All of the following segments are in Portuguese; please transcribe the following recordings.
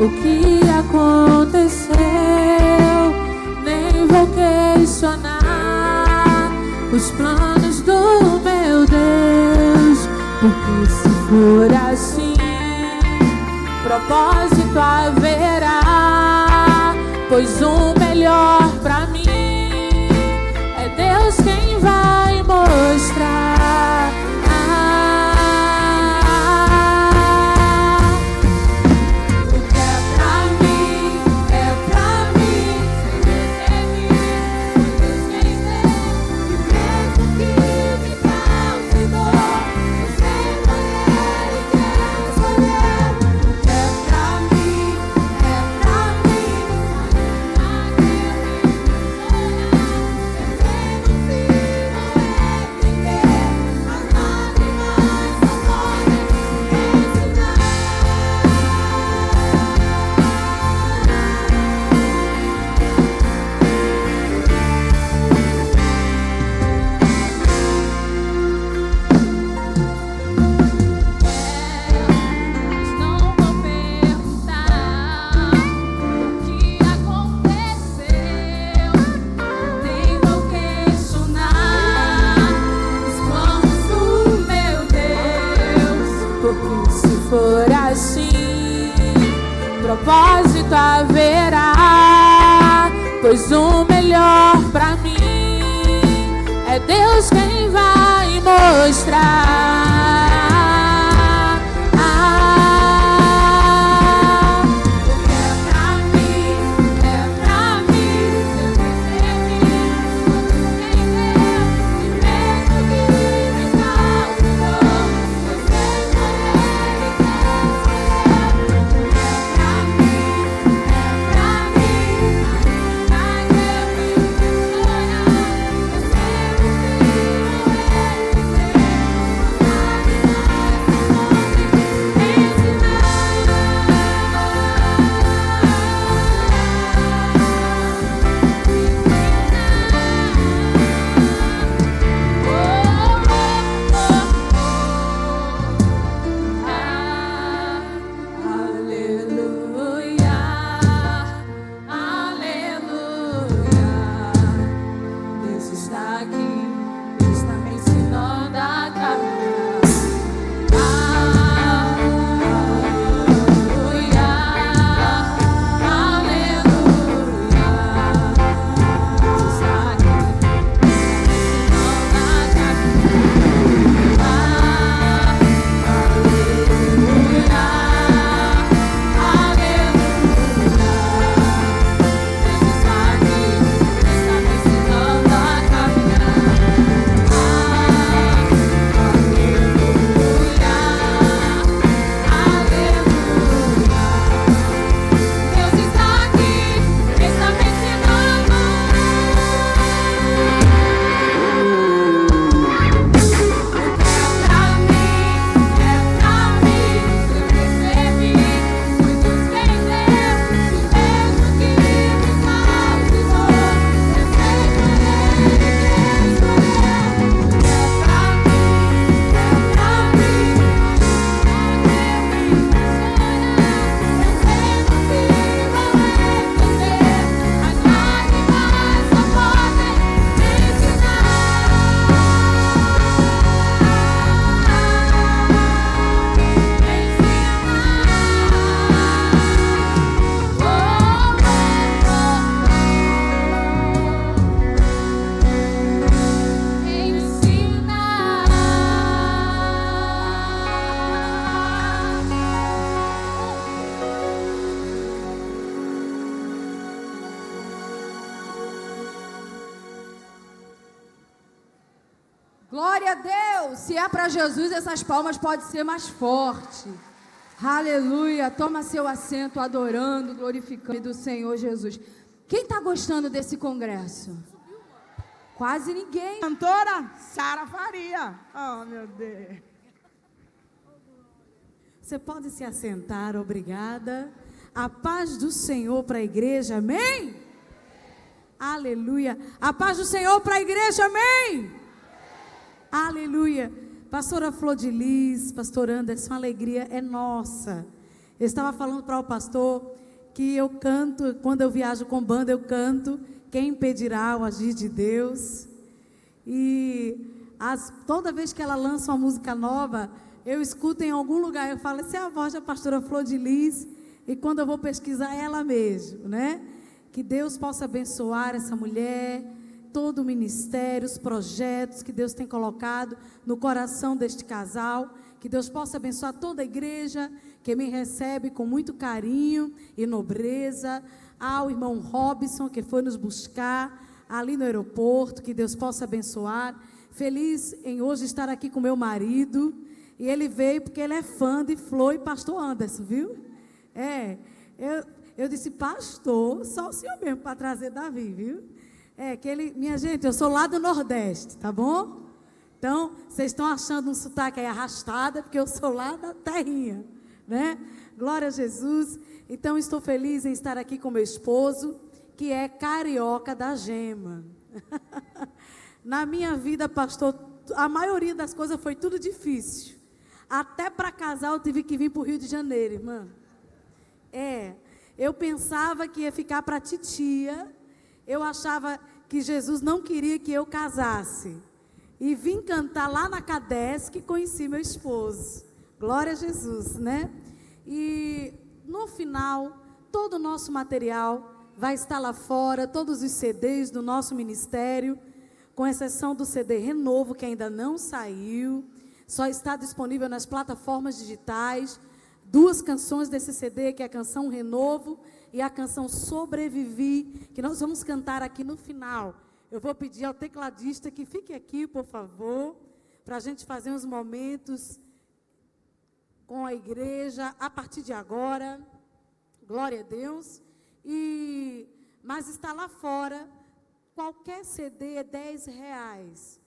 o que aconteceu. Nem vou questionar os planos do meu Deus, porque se for assim, propósito haverá, pois o melhor pra mim é Deus quem vai mostrar. O que é pra mim, Deus quem vê, e mesmo que me cause dor, eu sei qual Ele quer escolher. O que é pra mim, não vou perguntar o que aconteceu, nem vou questionar os planos do meu Deus, porque se for assim, propósito haverá, pois o melhor pra mim é Deus quem vai mostrar. O que é pra mim, Deus percebe, quando quem Deus, e mesmo que me cause dor, eu sei qual Ele quer escolher. O que é pra mim, mas eu me sonhar, eu sei o que Aleluia, aleluia. Deus está aqui, Deus está me ensinando a caminhar. Aleluia, aleluia. Deus está aqui, Deus está me ensinando a caminhar. Aleluia, Deus está aqui, está me ensinando. Pra mim, eu percebi, foi Deus quem deu, e mesmo que me cause dor, eu sei qual Ele quer escolher. Pra mim, eu sei possível entender, as lágrimas só podem me Glória a Deus! Se é para Jesus, essas palmas podem ser mais fortes. Aleluia! Toma seu assento adorando, glorificando do Senhor Jesus. Quem está gostando desse congresso? Quase ninguém. Cantora Sara Faria. Oh, meu Deus. Você pode se assentar, obrigada. A paz do Senhor para a igreja, amém? Aleluia. A paz do Senhor para a igreja, amém? Aleluia. Pastora Flor de Lis, pastor Anderson, a alegria é nossa Eu estava falando para o pastor que eu canto, quando eu viajo com banda, eu canto Quem Impedirá o Agir de Deus. E toda vez que ela lança uma música nova, eu escuto em algum lugar, eu falo, essa é a voz da pastora Flor de Lis, e quando eu vou pesquisar, é ela mesmo, né? Que Deus possa abençoar essa mulher, todo o ministério, os projetos que Deus tem colocado no coração deste casal, que Deus possa abençoar toda a igreja, que me recebe com muito carinho e nobreza, ao irmão Robson, que foi nos buscar ali no aeroporto, que Deus possa abençoar. Feliz em hoje estar aqui com meu marido, e ele veio porque ele é fã de Flor e pastor Anderson, viu? Eu disse, pastor, só o senhor mesmo para trazer Davi, viu? Minha gente, eu sou lá do Nordeste, tá bom? Então, vocês estão achando um sotaque aí arrastado, porque eu sou lá da terrinha, né? Glória a Jesus. Então, estou feliz em estar aqui com meu esposo, que é carioca da gema. Na minha vida, pastor, a maioria das coisas foi tudo difícil. Até para casar eu tive que vir para o Rio de Janeiro, irmã. Eu pensava que ia ficar para a titia. Eu achava que Jesus não queria que eu casasse. E vim cantar lá na Cadesc, conheci meu esposo. Glória a Jesus, né? E no final, todo o nosso material vai estar lá fora, todos os CDs do nosso ministério, com exceção do CD Renovo, que ainda não saiu, só está disponível nas plataformas digitais. 2 canções desse CD, que é a canção Renovo e a canção Sobrevivi, que nós vamos cantar aqui no final. Eu vou pedir ao tecladista que fique aqui, por favor, para a gente fazer uns momentos com a igreja a partir de agora. Glória a Deus. Mas está lá fora, qualquer CD é R$10.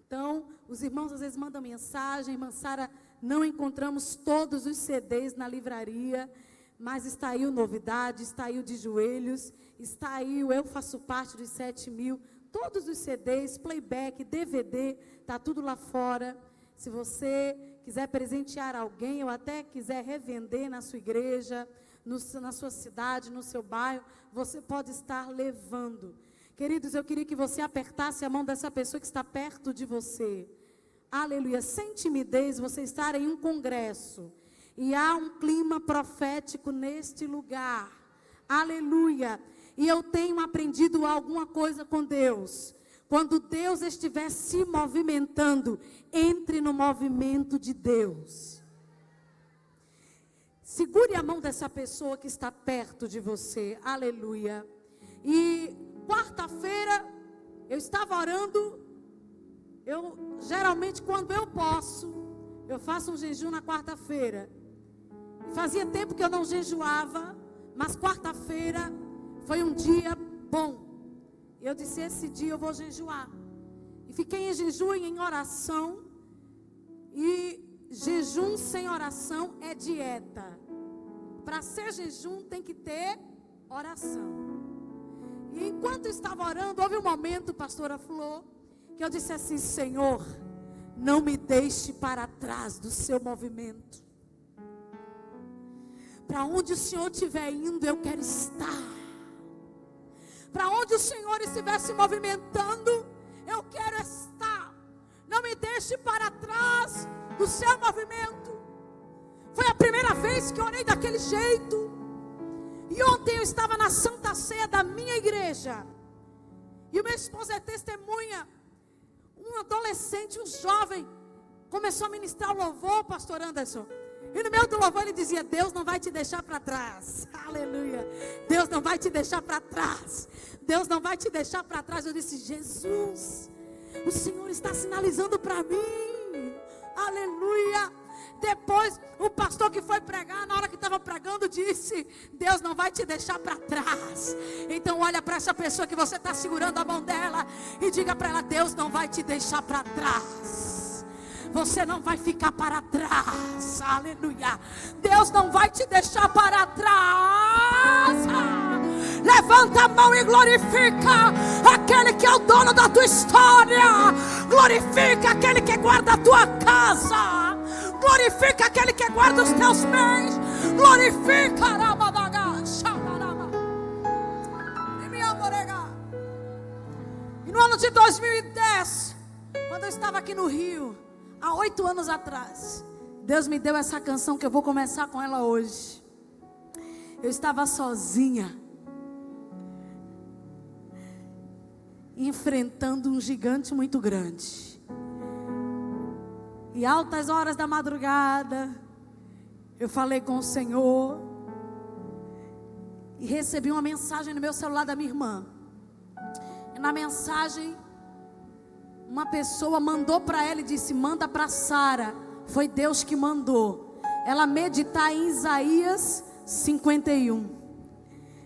Então, os irmãos às vezes mandam mensagem, irmã Sara, não encontramos todos os CDs na livraria, mas está aí o Novidade, está aí o De Joelhos, está aí o Eu Faço Parte dos 7.000, todos os CDs, playback, DVD, está tudo lá fora. Se você quiser presentear alguém, ou até quiser revender na sua igreja, na sua cidade, no seu bairro, você pode estar levando. Queridos, eu queria que você apertasse a mão dessa pessoa que está perto de você. Aleluia, sem timidez, você estar em um congresso, e há um clima profético neste lugar. Aleluia, e eu tenho aprendido alguma coisa com Deus. Quando Deus estiver se movimentando, entre no movimento de Deus. Segure a mão dessa pessoa que está perto de você. Aleluia. E quarta-feira, eu estava orando. Geralmente, quando eu posso, eu faço um jejum na quarta-feira. Fazia tempo que eu não jejuava, mas quarta-feira foi um dia bom. Eu disse, esse dia eu vou jejuar. E fiquei em jejum e em oração. E jejum sem oração é dieta. Para ser jejum tem que ter oração. E enquanto eu estava orando, houve um momento, pastora Flor, que eu disse assim, Senhor, não me deixe para trás do seu movimento. Para onde o Senhor estiver indo, eu quero estar. Para onde o Senhor estiver se movimentando, eu quero estar. Não me deixe para trás do seu movimento. Foi a primeira vez que eu orei daquele jeito. E ontem eu estava na Santa Ceia da minha igreja. E o meu esposo é testemunha. Um adolescente, um jovem, começou a ministrar o louvor, pastor Anderson. E no meio do louvor ele dizia, Deus não vai te deixar para trás. Aleluia. Deus não vai te deixar para trás. Deus não vai te deixar para trás. Eu disse, Jesus, o Senhor está sinalizando para mim. Aleluia. Depois o pastor que foi pregar, na hora que estava pregando, disse, Deus não vai te deixar para trás. Então olha para essa pessoa que você está segurando a mão dela e diga para ela, Deus não vai te deixar para trás. Você não vai ficar para trás. Aleluia. Deus não vai te deixar para trás. Levanta a mão e glorifica aquele que é o dono da tua história. Glorifica aquele que guarda a tua casa. Glorifica aquele que guarda os teus bens. Glorifica, Ramadaga, Shadarama. E me amorega. E no ano de 2010, quando eu estava aqui no Rio, há 8 anos atrás, Deus me deu essa canção que eu vou começar com ela hoje. Eu estava sozinha, enfrentando um gigante muito grande. E altas horas da madrugada, eu falei com o Senhor e recebi uma mensagem no meu celular da minha irmã. E na mensagem, uma pessoa mandou para ela e disse: manda para Sara. Foi Deus que mandou ela meditar em Isaías 51.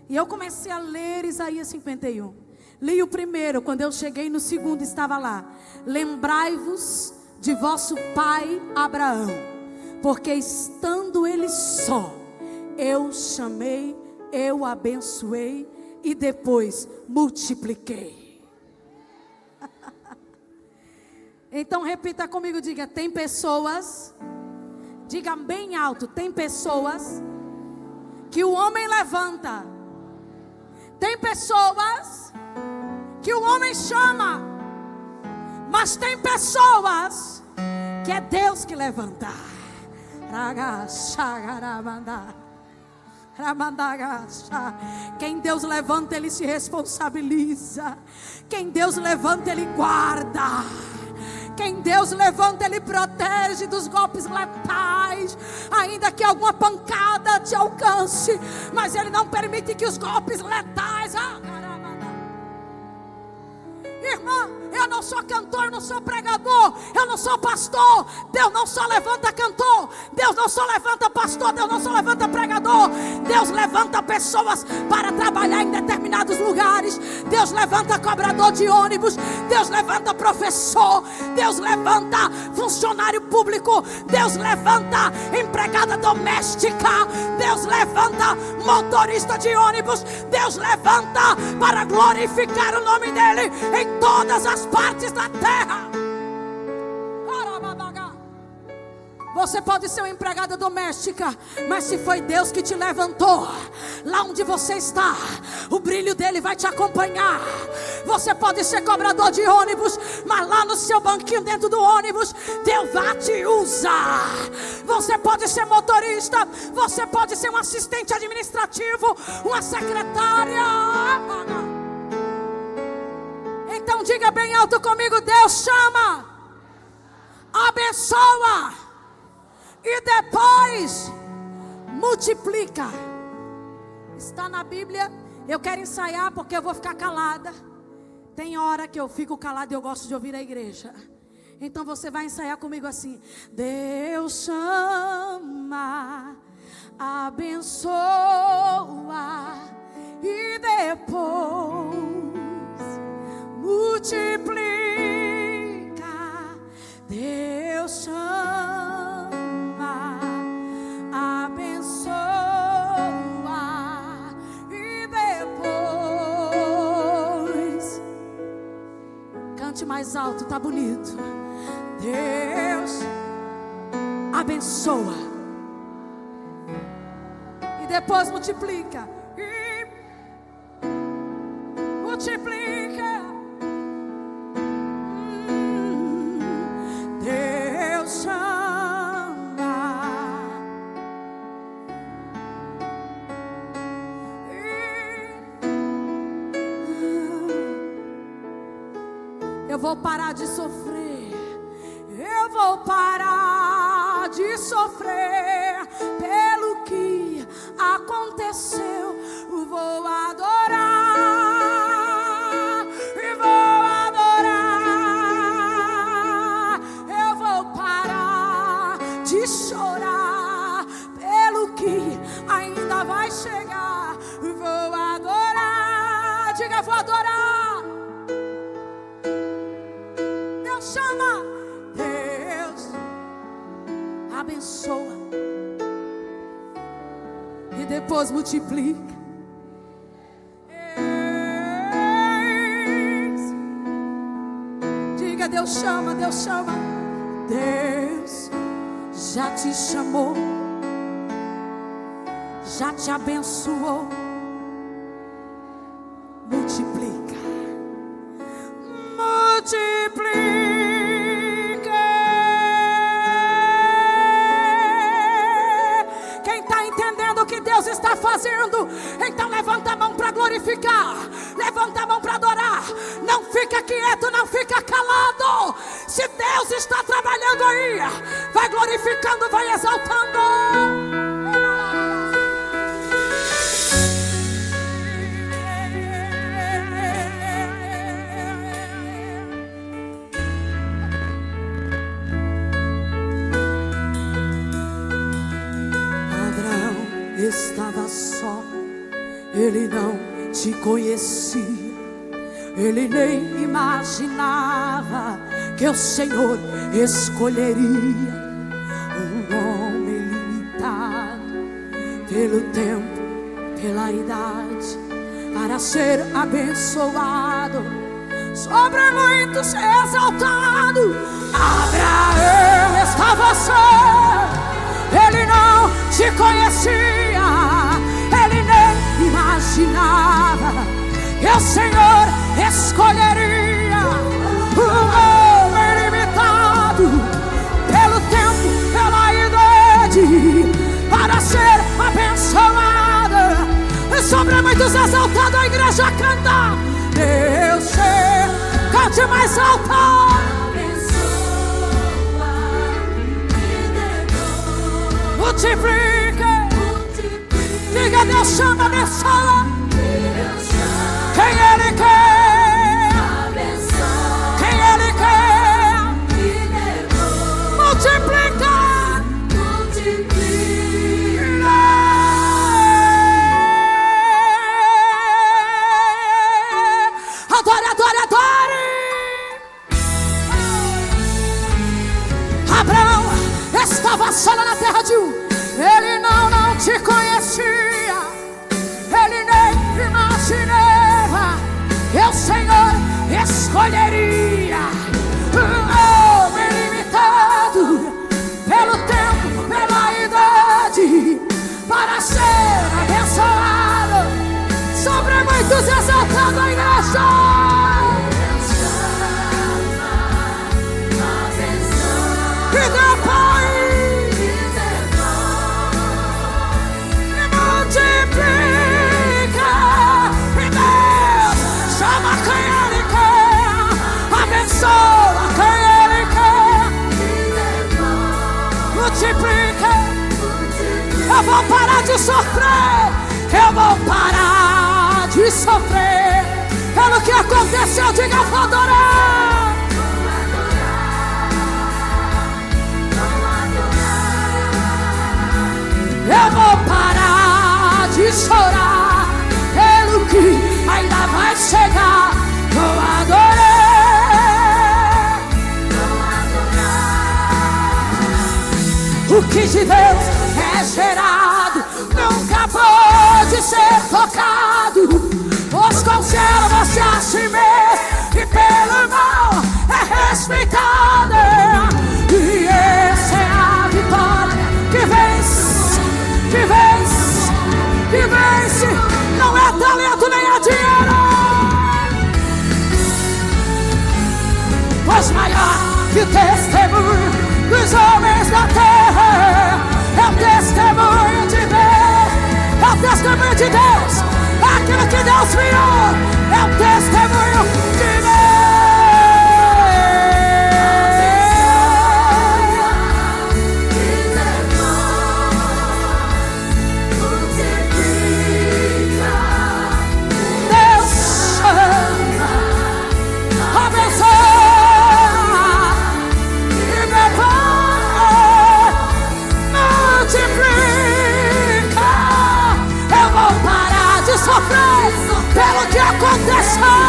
E eu comecei a ler Isaías 51. Li o primeiro, quando eu cheguei no segundo estava lá: lembrai-vos de vosso pai Abraão, porque estando ele só, eu chamei, eu abençoei e depois multipliquei. Então repita comigo, diga: tem pessoas, diga bem alto, tem pessoas que o homem levanta, tem pessoas que o homem chama, mas tem pessoas que é Deus que levanta. Quem Deus levanta, Ele se responsabiliza. Quem Deus levanta, Ele guarda. Quem Deus levanta, Ele protege dos golpes letais. Ainda que alguma pancada te alcance, mas Ele não permite que os golpes letais... Irmã, eu não sou cantor, eu não sou pregador, eu não sou pastor. Deus não só levanta cantor, Deus não só levanta pastor, Deus não só levanta pregador. Deus levanta pessoas para trabalhar em determinados lugares. Deus levanta cobrador de ônibus, Deus levanta professor, Deus levanta funcionário público, Deus levanta empregada doméstica, Deus levanta motorista de ônibus, Deus levanta para glorificar o nome dEle em todas as partes da terra. Você pode ser uma empregada doméstica, mas se foi Deus que te levantou, lá onde você está, o brilho dele vai te acompanhar. Você pode ser cobrador de ônibus, mas lá no seu banquinho dentro do ônibus, Deus vai te usar. Você pode ser motorista, você pode ser um assistente administrativo, uma secretária. Então diga bem alto comigo: Deus chama, abençoa e depois multiplica. Está na Bíblia. Eu quero ensaiar porque eu vou ficar calada. Tem hora que eu fico calada e eu gosto de ouvir a igreja. Então você vai ensaiar comigo assim: Deus chama, abençoa e depois multiplica. Deus chama, abençoa e depois. Cante mais alto, tá bonito. Deus abençoa e depois multiplica. E multiplica. Deus chama eu vou parar de sofrer. Eu vou parar de sofrer pelo que aconteceu. Vou adorar e vou adorar. Eu vou parar de chorar pelo que ainda vai chegar. Vou adorar. Diga: vou adorar. Deus chama, Deus abençoa e depois multiplica. Diga: Deus chama, Deus chama. Deus já te chamou já te abençoou. Multiplica, multiplica. Quem está entendendo o que Deus está fazendo, então levanta a mão para glorificar, levanta a mão para adorar. Não fica quieto, não fica calado. Se Deus está trabalhando aí, vai glorificando, vai exaltando. Estava só, ele não te conhecia, ele nem imaginava que o Senhor escolheria um homem limitado pelo tempo, pela idade, para ser abençoado, sobre muitos exaltado. Abraão estava só, ele não te conhecia, ele nem imaginava que o Senhor escolheria um homem limitado pelo tempo, pela idade, para ser abençoado, sobre muitos exaltado. A igreja canta, Deus cante mais alto. Multiplica, diga, Deus chama, abençoa. Quem Ele quer, quem Ele quer, multiplica. Adore, adore, adore. Abraão estava só na terra de ele não te conhecia, ele nem imaginava que o Senhor escolheria um homem limitado pelo tempo, pela idade, para ser abençoado, sobre muitos exaltado. A igreja e depois multiplica, e Deus chama quem Ele quer, abençoa quem Ele quer, multiplica. Eu vou parar de sofrer, eu vou parar de sofrer pelo que aconteceu. Diga, vou adorar. Eu vou parar de chorar pelo que ainda vai chegar. Vou adorar. O que de Deus é gerado nunca pode ser tocado, pois conserva-se a si mesmo e pelo mal é respeitada. E essa é a vitória que vence, que vence, que vence. Não é talento nem é dinheiro, pois maior que o testemunho dos homens da terra é o testemunho de Deus, é o testemunho de Deus. Aquilo que Deus criou é o testemunho de Deus. Sofrer pelo que aconteceu,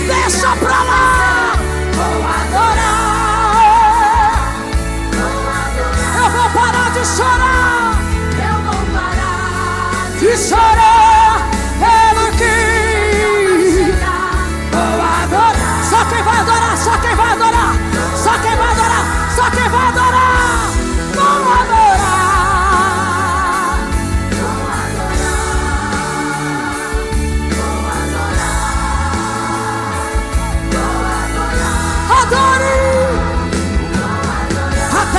deixa pra lá. Vou adorar. Eu vou parar de chorar. Eu vou parar de chorar pelo que vou adorar. Só quem vai adorar, só quem vai adorar, só quem vai adorar, só quem vai adorar. Vou adorar.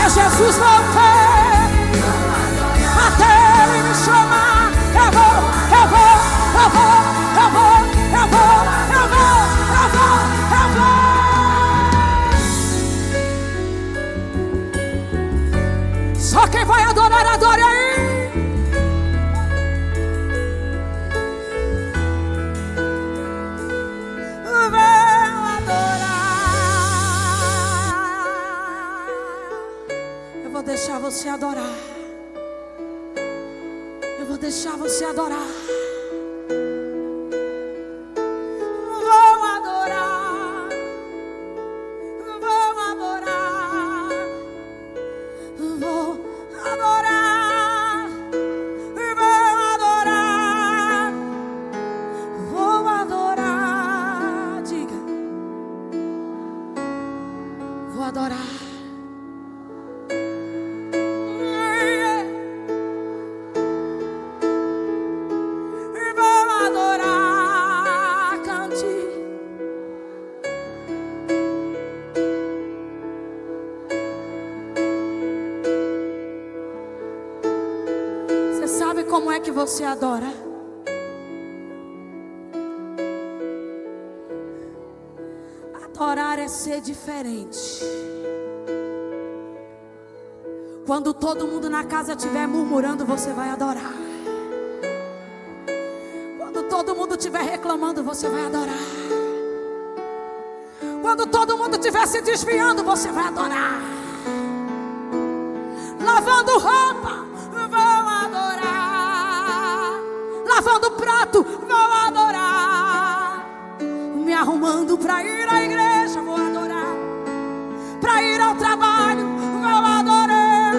até Jesus voltar, até Ele me chamar. Eu vou, eu vou, eu vou, eu vou, eu vou, eu vou, eu vou, eu vou. Só quem vai adorar, adore aí. Eu vou deixar você adorar. Eu vou deixar você adorar. Vou adorar. Vou adorar. Vou adorar. Vou adorar. Vou adorar. Diga. Vou adorar. Sabe como é que você adora? Adorar é ser diferente. Quando todo mundo na casa estiver murmurando, você vai adorar. Quando todo mundo estiver reclamando, você vai adorar. Quando todo mundo estiver se desviando, você vai adorar. Lavando roupa, vou adorar. Lavando prato, vou adorar. Me arrumando para ir à igreja, vou adorar. Para ir ao trabalho, vou adorar.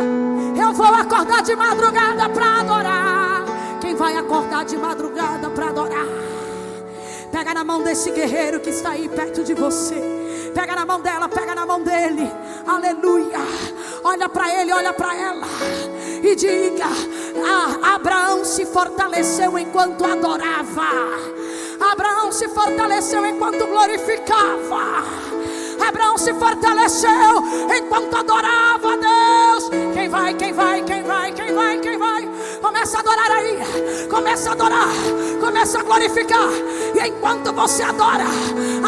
Eu vou acordar de madrugada para adorar. Quem vai acordar de madrugada para adorar? Pega na mão desse guerreiro que está aí perto de você. Pega na mão dela, pega na mão dele. Aleluia. Olha para ele, olha para ela e diga: Abraão se fortaleceu enquanto adorava. Abraão se fortaleceu enquanto glorificava. Abraão se fortaleceu enquanto adorava a Deus. Quem vai, quem vai, quem vai, quem vai, quem vai? Começa a adorar aí. Começa a adorar. Começa a glorificar. E enquanto você adora,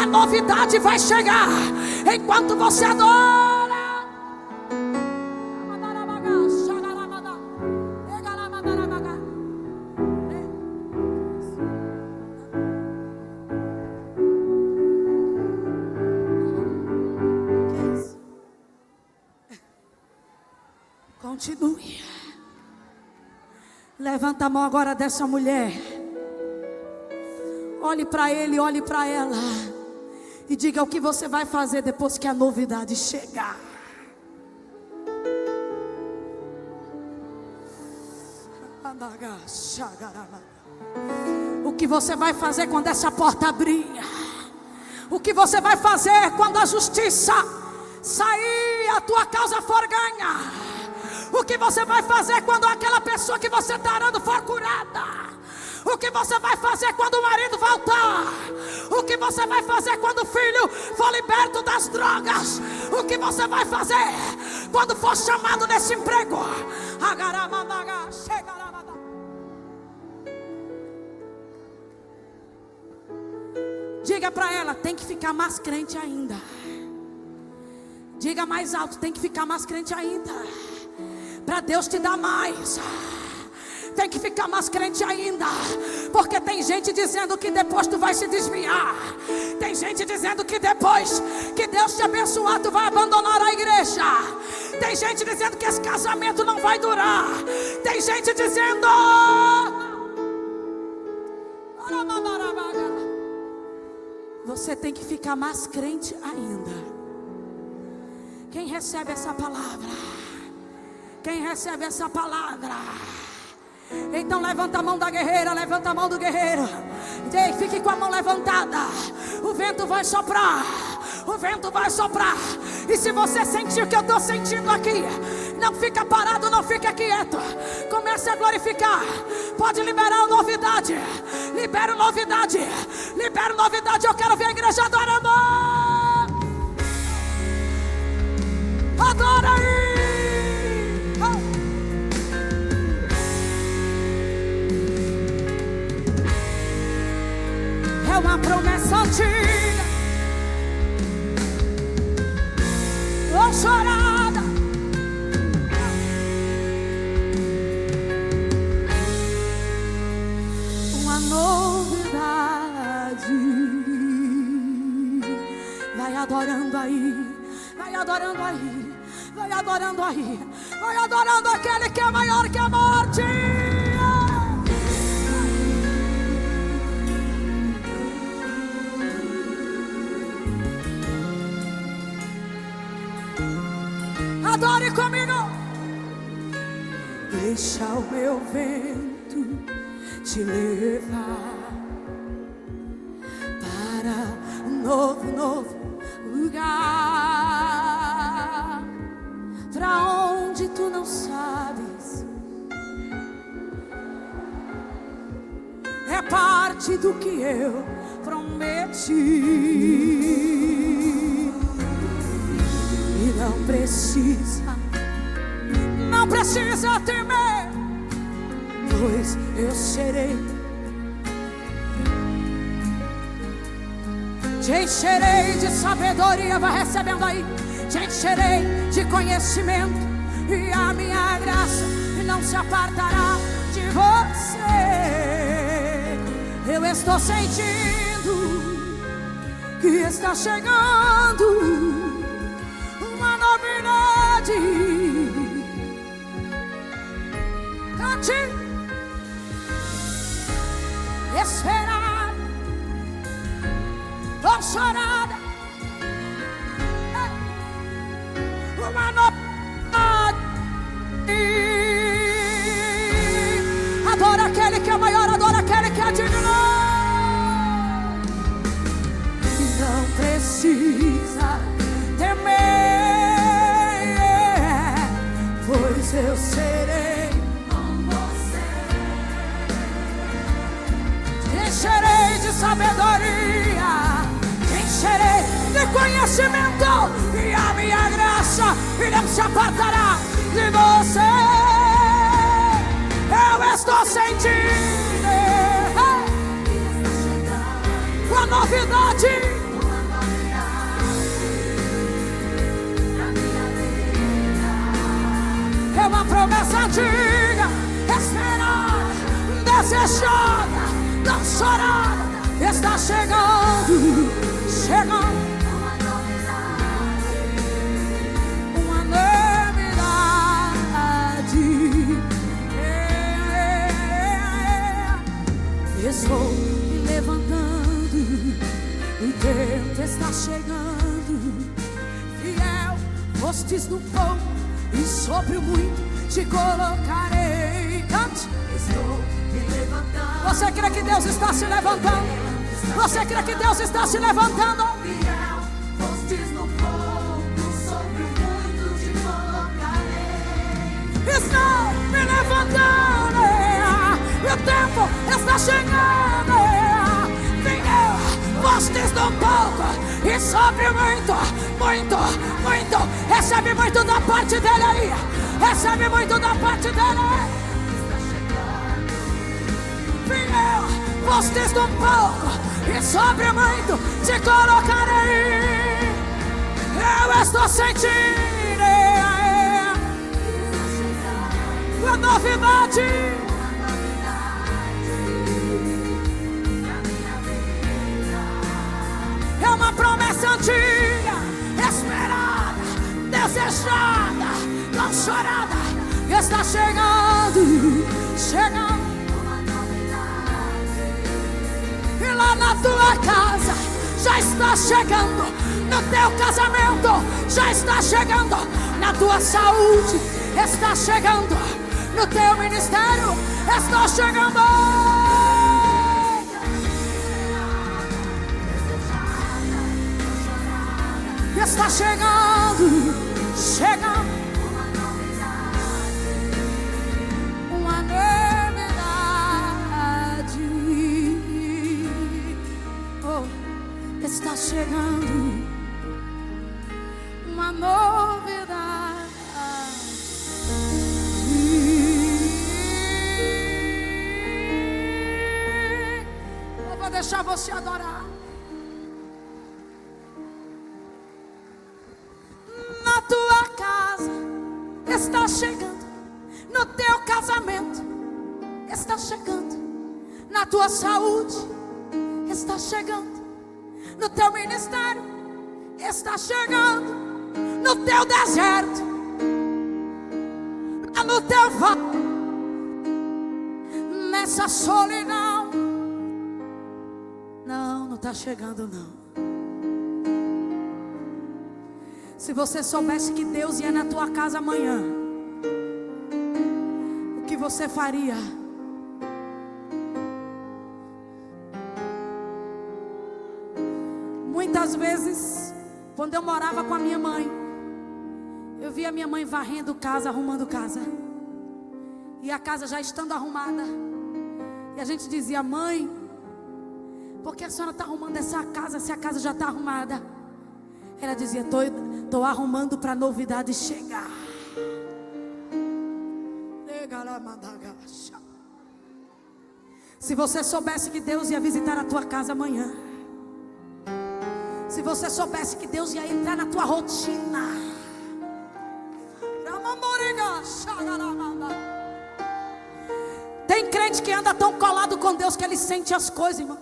a novidade vai chegar. Enquanto você adora. Continue. Levanta a mão agora dessa mulher. Olhe para ele, olhe para ela. E diga o que você vai fazer depois que a novidade chegar. O que você vai fazer quando essa porta abrir? O que você vai fazer quando a justiça sair, a tua causa for ganha? O que você vai fazer quando aquela pessoa que você está orando for curada? O que você vai fazer quando o marido voltar? O que você vai fazer quando o filho for liberto das drogas? O que você vai fazer quando for chamado nesse emprego? Diga para ela, tem que ficar mais crente ainda. Diga mais alto, tem que ficar mais crente ainda. Para Deus te dar mais. Tem que ficar mais crente ainda. Porque tem gente dizendo que depois tu vai se desviar. Tem gente dizendo que depois que Deus te abençoar, tu vai abandonar a igreja. Tem gente dizendo que esse casamento não vai durar. Tem gente dizendo: você tem que ficar mais crente ainda. Quem recebe essa palavra? Quem recebe essa palavra? Então levanta a mão da guerreira, levanta a mão do guerreiro. Fique com a mão levantada. O vento vai soprar. O vento vai soprar. E se você sentir o que eu estou sentindo aqui, não fica parado, não fica quieto. Comece a glorificar. Pode liberar novidade. Libera novidade. Libera novidade. Eu quero ver a igreja adorando. Adora aí. antiga, oh chorada. Uma novidade. Vai adorando aí, vai adorando aí, vai adorando aí, vai adorando aquele que é maior que a morte. Adore comigo. Deixa o meu vento te levar para um novo lugar, para onde tu não sabes. É parte do que eu prometi. E não precisa temer, pois eu serei. Te encherei de sabedoria, vai recebendo aí. Te encherei de conhecimento, e a minha graça não se apartará de você. Eu estou sentindo que está chegando uma novidade. Cante, esperar, oh chorada, uma novidade. Adora aquele que é maior, adora aquele que é digno. Não precisa temer, pois eu serei com você. Te encherei de sabedoria, te encherei de conhecimento, e a minha graça não se apartará de você. Eu estou sentindo uma novidade. É uma promessa antiga, esperada, desejada, não chorada. Está chegando, chegando. Uma novidade. Estou me levantando, o tempo está chegando. Fiel, fostes no pouco, e sobre o muito te colocarei. Cante. Estou me levantando. Você crê que Deus está se levantando? Você crê que Deus está se levantando? Fiel, fostes no pouco, sobre o muito te colocarei. Estou me levantando, o tempo está chegando. Fiel, fostes no pouco, e sobre o muito, muito, muito. Recebe muito da parte dele aí. Recebe muito da parte dele. Fiel, fostes no pouco, e sobre muito te colocarei. Eu estou sentindo uma novidade. É uma promessa antiga, esperada, desejada, não chorada. Está chegando, chegando. E lá na tua casa já está chegando. No teu casamento já está chegando. Na tua saúde está chegando. No teu ministério está chegando. Está chegando, chegando. Uma novidade. Oh, está chegando uma novidade. Eu vou deixar você adorar. está chegando no teu casamento, está chegando na tua saúde, está chegando no teu ministério, está chegando no teu deserto, no teu vale, nessa solidão. Não está chegando não. Se você soubesse que Deus ia na tua casa amanhã, o que você faria? Muitas vezes, quando eu morava com a minha mãe, eu via a minha mãe varrendo casa, arrumando casa, e a casa já estando arrumada, e a gente dizia: mãe, por que a senhora está arrumando essa casa se a casa já está arrumada? Ela dizia: estou arrumando para a novidade chegar. Se você soubesse que Deus ia visitar a tua casa amanhã, se você soubesse que Deus ia entrar na tua rotina, tem crente que anda tão colado com Deus que ele sente as coisas, irmão.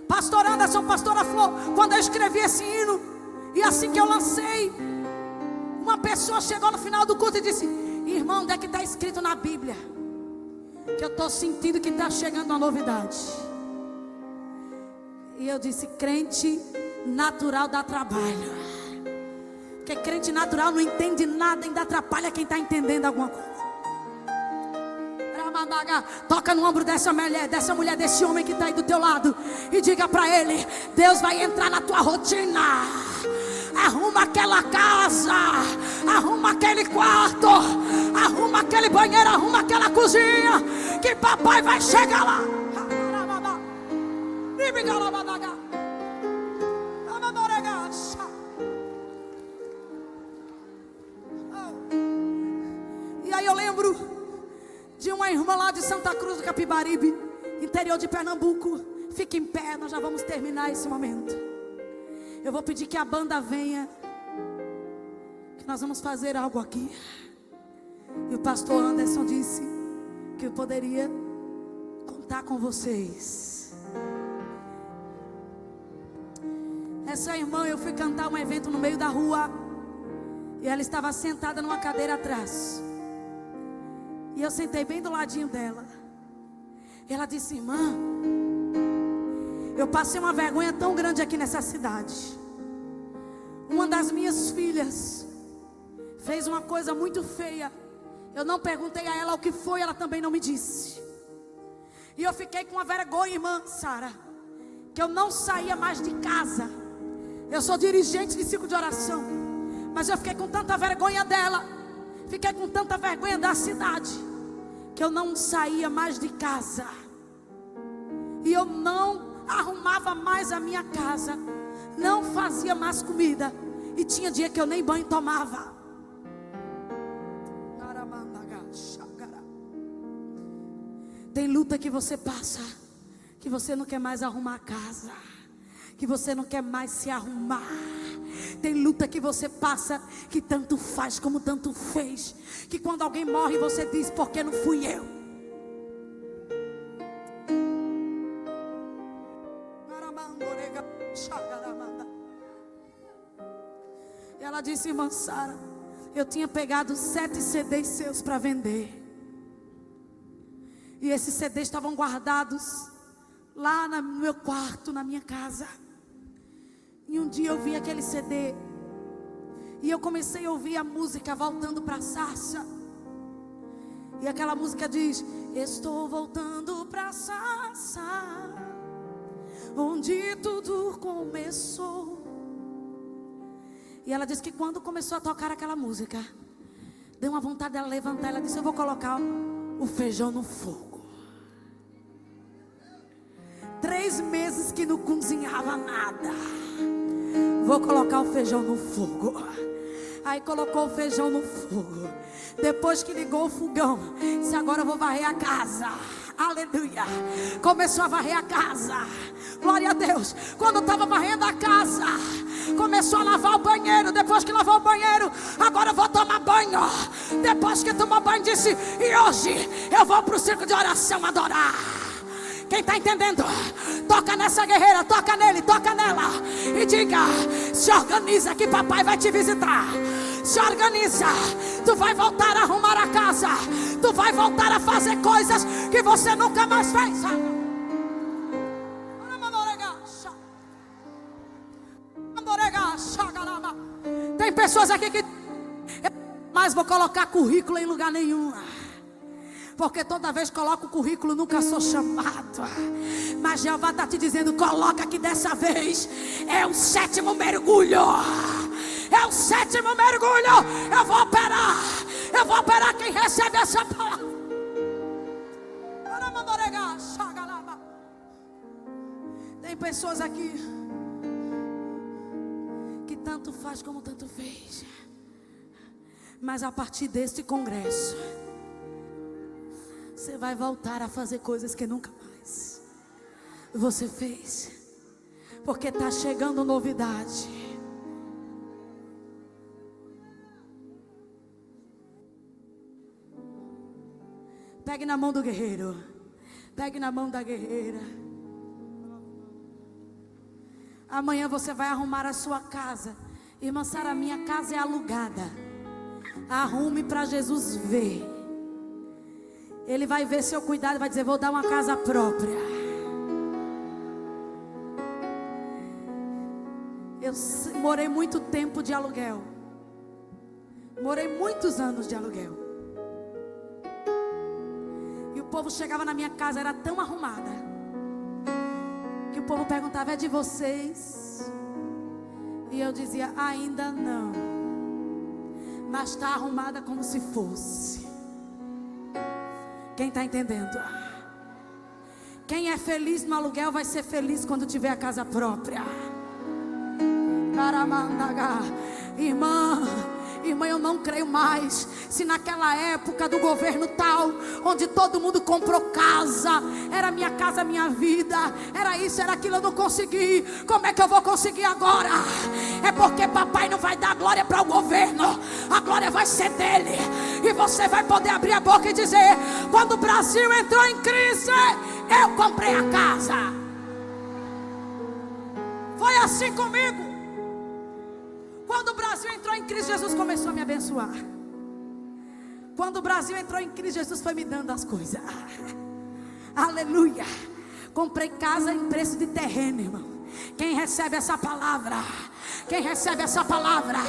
Pastor Anderson, pastora Flor, quando eu escrevi esse hino, e assim que eu lancei, uma pessoa chegou no final do culto e disse: irmão, onde é que está escrito na Bíblia que eu estou sentindo que está chegando uma novidade? E eu disse: crente natural dá trabalho, porque crente natural não entende nada, ainda atrapalha quem está entendendo alguma coisa. Toca no ombro dessa mulher, desse homem que está aí do teu lado, e diga para ele: Deus vai entrar na tua rotina. Arruma aquela casa, arruma aquele quarto, arruma aquele banheiro, arruma aquela cozinha, que papai vai chegar lá. E aí eu lembro de uma irmã lá de Santa Cruz do Capibaribe, interior de Pernambuco. Fique em pé, nós já vamos terminar esse momento. Eu vou pedir que a banda venha, que nós vamos fazer algo aqui. E o pastor Anderson disse que eu poderia contar com vocês. Essa irmã, eu fui cantar um evento no meio da rua, e ela estava sentada numa cadeira atrás, e eu sentei bem do ladinho dela. E ela disse: irmã, eu passei uma vergonha tão grande aqui nessa cidade. Uma das minhas filhas fez uma coisa muito feia. Eu não perguntei a ela o que foi, ela também não me disse. E eu fiquei com uma vergonha, irmã Sara, que eu não saía mais de casa. Eu sou dirigente de ciclo de oração, mas eu fiquei com tanta vergonha dela, fiquei com tanta vergonha da cidade, que eu não saía mais de casa. E eu não arrumava mais a minha casa, não fazia mais comida, e tinha dia que eu nem banho tomava. Tem luta que você passa, que você não quer mais arrumar a casa, que você não quer mais se arrumar. Tem luta que você passa, que tanto faz como tanto fez, que quando alguém morre você diz: por que não fui eu? E ela disse: irmã Sara, eu tinha pegado 7 CDs seus para vender, e esses CDs estavam guardados lá no meu quarto, na minha casa. E um dia eu vi aquele CD, e eu comecei a ouvir a música Voltando para a Sarça. E aquela música diz: estou voltando para a sarça, onde tudo começou. E ela disse que quando começou a tocar aquela música, deu uma vontade dela levantar. Ela disse: eu vou colocar o feijão no fogo. 3 meses que não cozinhava nada, vou colocar o feijão no fogo. Aí colocou o feijão no fogo. Depois que ligou o fogão, disse: agora eu vou varrer a casa. Aleluia. Começou a varrer a casa. Glória a Deus. Quando estava varrendo a casa, começou a lavar o banheiro. Depois que lavou o banheiro, agora eu vou tomar banho. Depois que tomou banho, disse: e hoje eu vou para o circo de oração adorar. Quem está entendendo? Toca nessa guerreira, toca nele, toca nela. E diga: se organiza que papai vai te visitar. Se organiza, tu vai voltar a arrumar a casa. Tu vai voltar a fazer coisas que você nunca mais fez. Tem pessoas aqui que mas vou colocar currículo em lugar nenhum, porque toda vez que coloco o currículo nunca sou chamado. Mas Jeová está te dizendo: coloca que dessa vez é o 7º mergulho. É o 7º mergulho. Eu vou operar quem recebe essa palavra. Tem pessoas aqui que tanto faz como tanto fez, mas a partir deste congresso você vai voltar a fazer coisas que nunca mais você fez, porque está chegando novidade. Pegue na mão do guerreiro, pegue na mão da guerreira. Amanhã você vai arrumar a sua casa. Irmã Sara, minha casa é alugada. Arrume para Jesus ver. Ele vai ver seu cuidado e vai dizer: vou dar uma casa própria. Eu morei muito tempo de aluguel. Morei muitos anos de aluguel. E o povo chegava na minha casa, era tão arrumada, que o povo perguntava: é de vocês? E eu dizia: ainda não, mas está arrumada como se fosse. Quem está entendendo? Quem é feliz no aluguel vai ser feliz quando tiver a casa própria. Irmã, eu não creio mais. Se naquela época do governo tal, onde todo mundo comprou casa, era minha casa, minha vida, era isso, era aquilo, eu não consegui. Como é que eu vou conseguir agora? É porque papai não vai dar glória para o governo, a glória vai ser dele. E você vai poder abrir a boca e dizer: quando o Brasil entrou em crise, eu comprei a casa. Foi assim comigo. Quando o Brasil entrou em crise, Jesus começou a me abençoar. Quando o Brasil entrou em crise, Jesus foi me dando as coisas. Aleluia. Comprei casa em preço de terreno, irmão. Quem recebe essa palavra? Quem recebe essa palavra?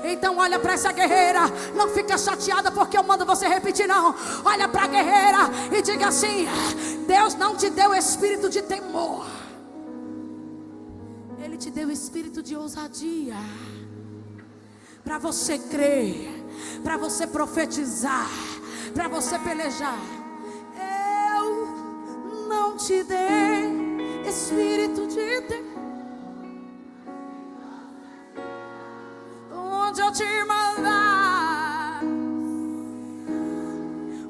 Então olha para essa guerreira. Não fica chateada porque eu mando você repetir, não. Olha para a guerreira e diga assim: Deus não te deu espírito de temor, Ele te deu espírito de ousadia. Para você crer, para você profetizar, para você pelejar. Eu não te dei espírito de temor. Onde eu te mandar,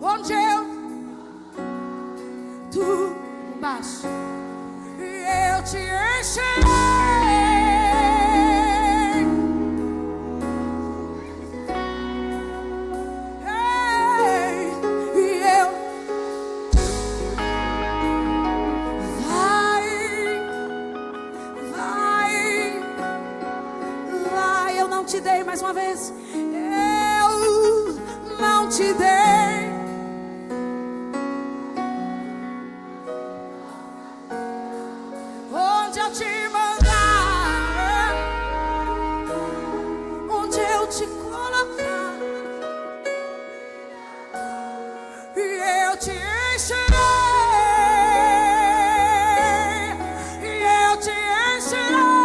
onde eu, tu baixo, e eu te encherei. Te dei mais uma vez. Eu não te dei. Onde eu te mandar, onde eu te colocar, e eu te encherei. E eu te encherei.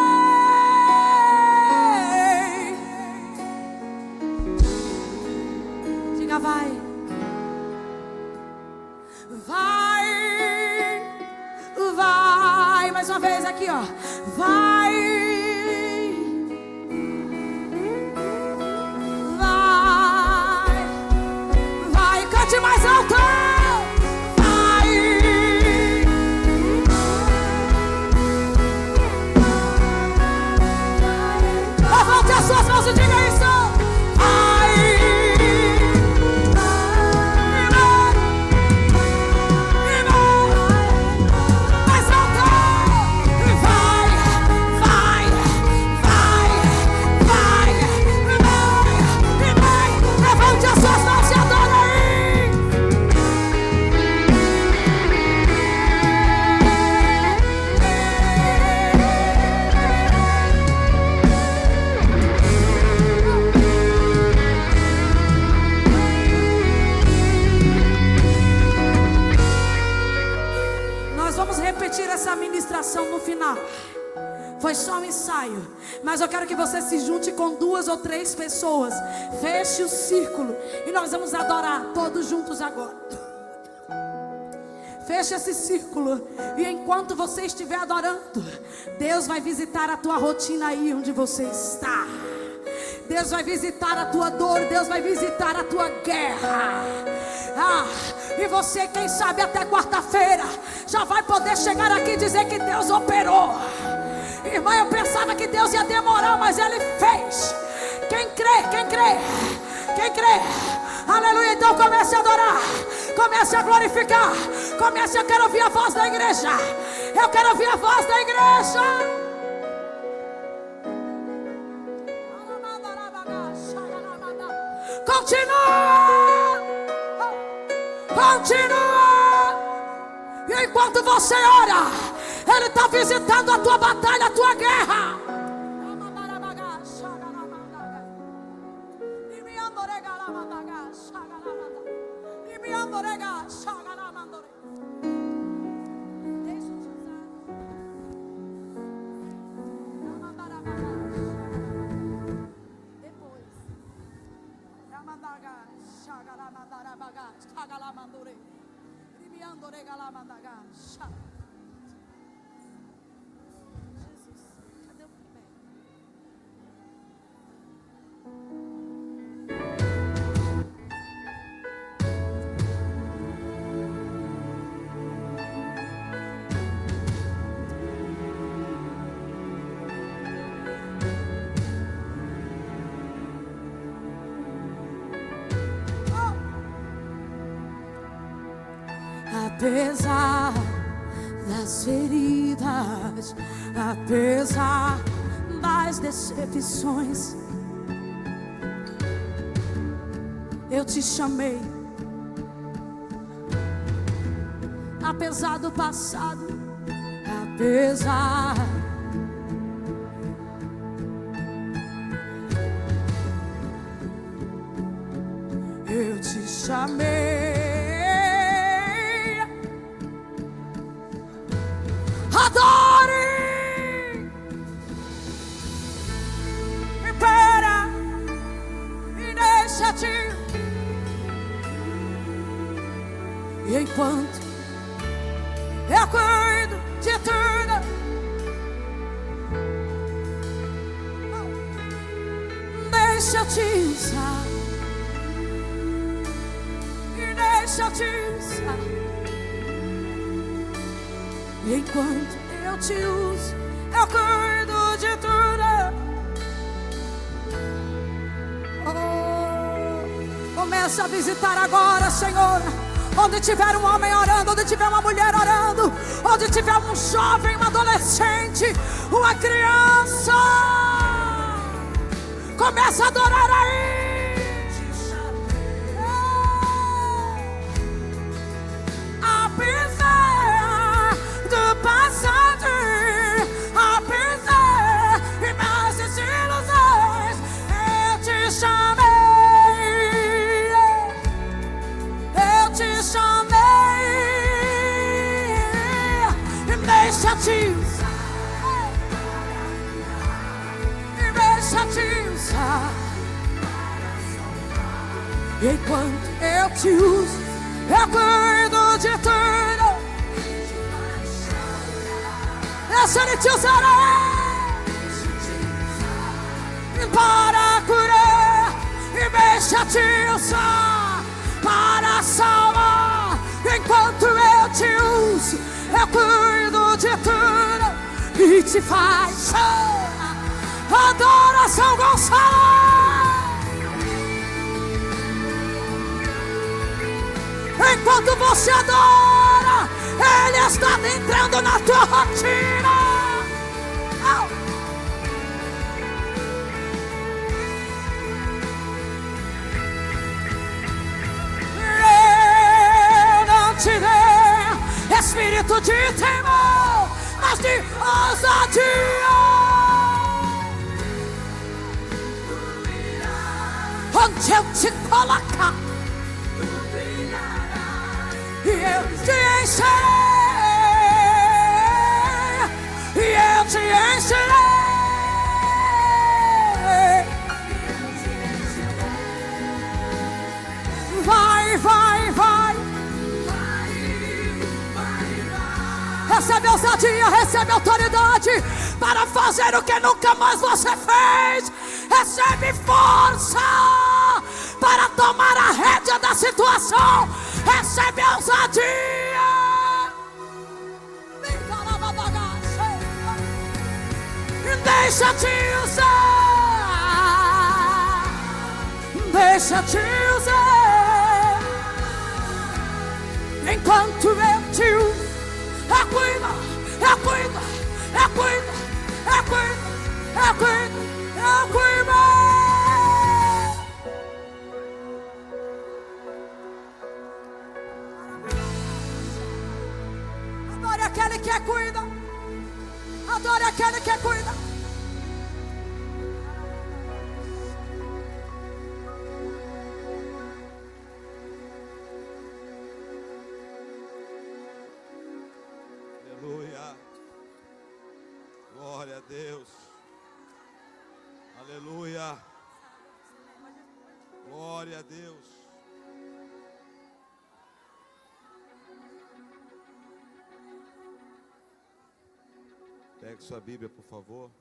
Vai, vai, vai, mais uma vez aqui, ó. Vai, vai, vai, cante mais alto. Vai, levante as suas mãos e diga isso. Vai. levante as suas mãos e adore aí. Nós vamos repetir essa ministração no final. Foi só um ensaio, mas eu quero que você se junte com 2 ou 3 pessoas. Feche o círculo e nós vamos adorar todos juntos agora. Feche esse círculo e enquanto você estiver adorando, Deus vai visitar a tua rotina aí onde você está. Deus vai visitar a tua dor, Deus vai visitar a tua guerra. E você, quem sabe até quarta-feira já vai poder chegar aqui e dizer que Deus operou. Irmã, eu pensava que Deus ia demorar, mas Ele fez. Quem crê, quem crê, quem crê. Aleluia, então comece a adorar, comece a glorificar, comece, eu quero ouvir a voz da igreja. Eu quero ouvir a voz da igreja. Continua, continua. E enquanto você ora, Ele está visitando a tua batalha, a tua guerra. Jesus, cadê o primeiro? Apesar das feridas, apesar das decepções, eu te chamei. Apesar do passado, apesar eu te chamei. Adore, espera e deixa-te. E enquanto eu cuido de tudo, deixa-te usar. E deixa-te usar. E enquanto eu te uso, eu cuido de tudo. Começa a visitar agora, Senhor. Onde tiver um homem orando, onde tiver uma mulher orando, onde tiver um jovem, um adolescente, uma criança, começa a adorar aí. Apesar do passado, apesar de minhas desilusões, eu te chamei. Eu te chamei. E deixa-te usar. E deixa-te usar. E enquanto eu te uso, eu cuido de tudo. Deixa Ele te usar para curar. E deixa-te usar para salvar. Enquanto eu te uso, eu cuido de tudo e te faz chorar. Adoração Gonçalo. Enquanto você adora, Ele está entrando na tua rotina. espírito de temor, mas de ousadia. Onde eu te colocar, e eu te encherei, e eu te encherei. Vai, vai, vai. Recebe ousadia, recebe autoridade para fazer o que nunca mais você fez. Recebe força para tomar a rédea da situação. Recebe ousadia. Deixa te usar. Deixa te usar. Enquanto eu te uso, eu cuido, eu cuido, eu cuido, eu cuido, eu cuido, eu cuido. Adore aquele que cuida. Adore aquele que cuida. Aleluia. Glória a Deus. Aleluia. Glória a Deus. Pegue sua Bíblia, por favor.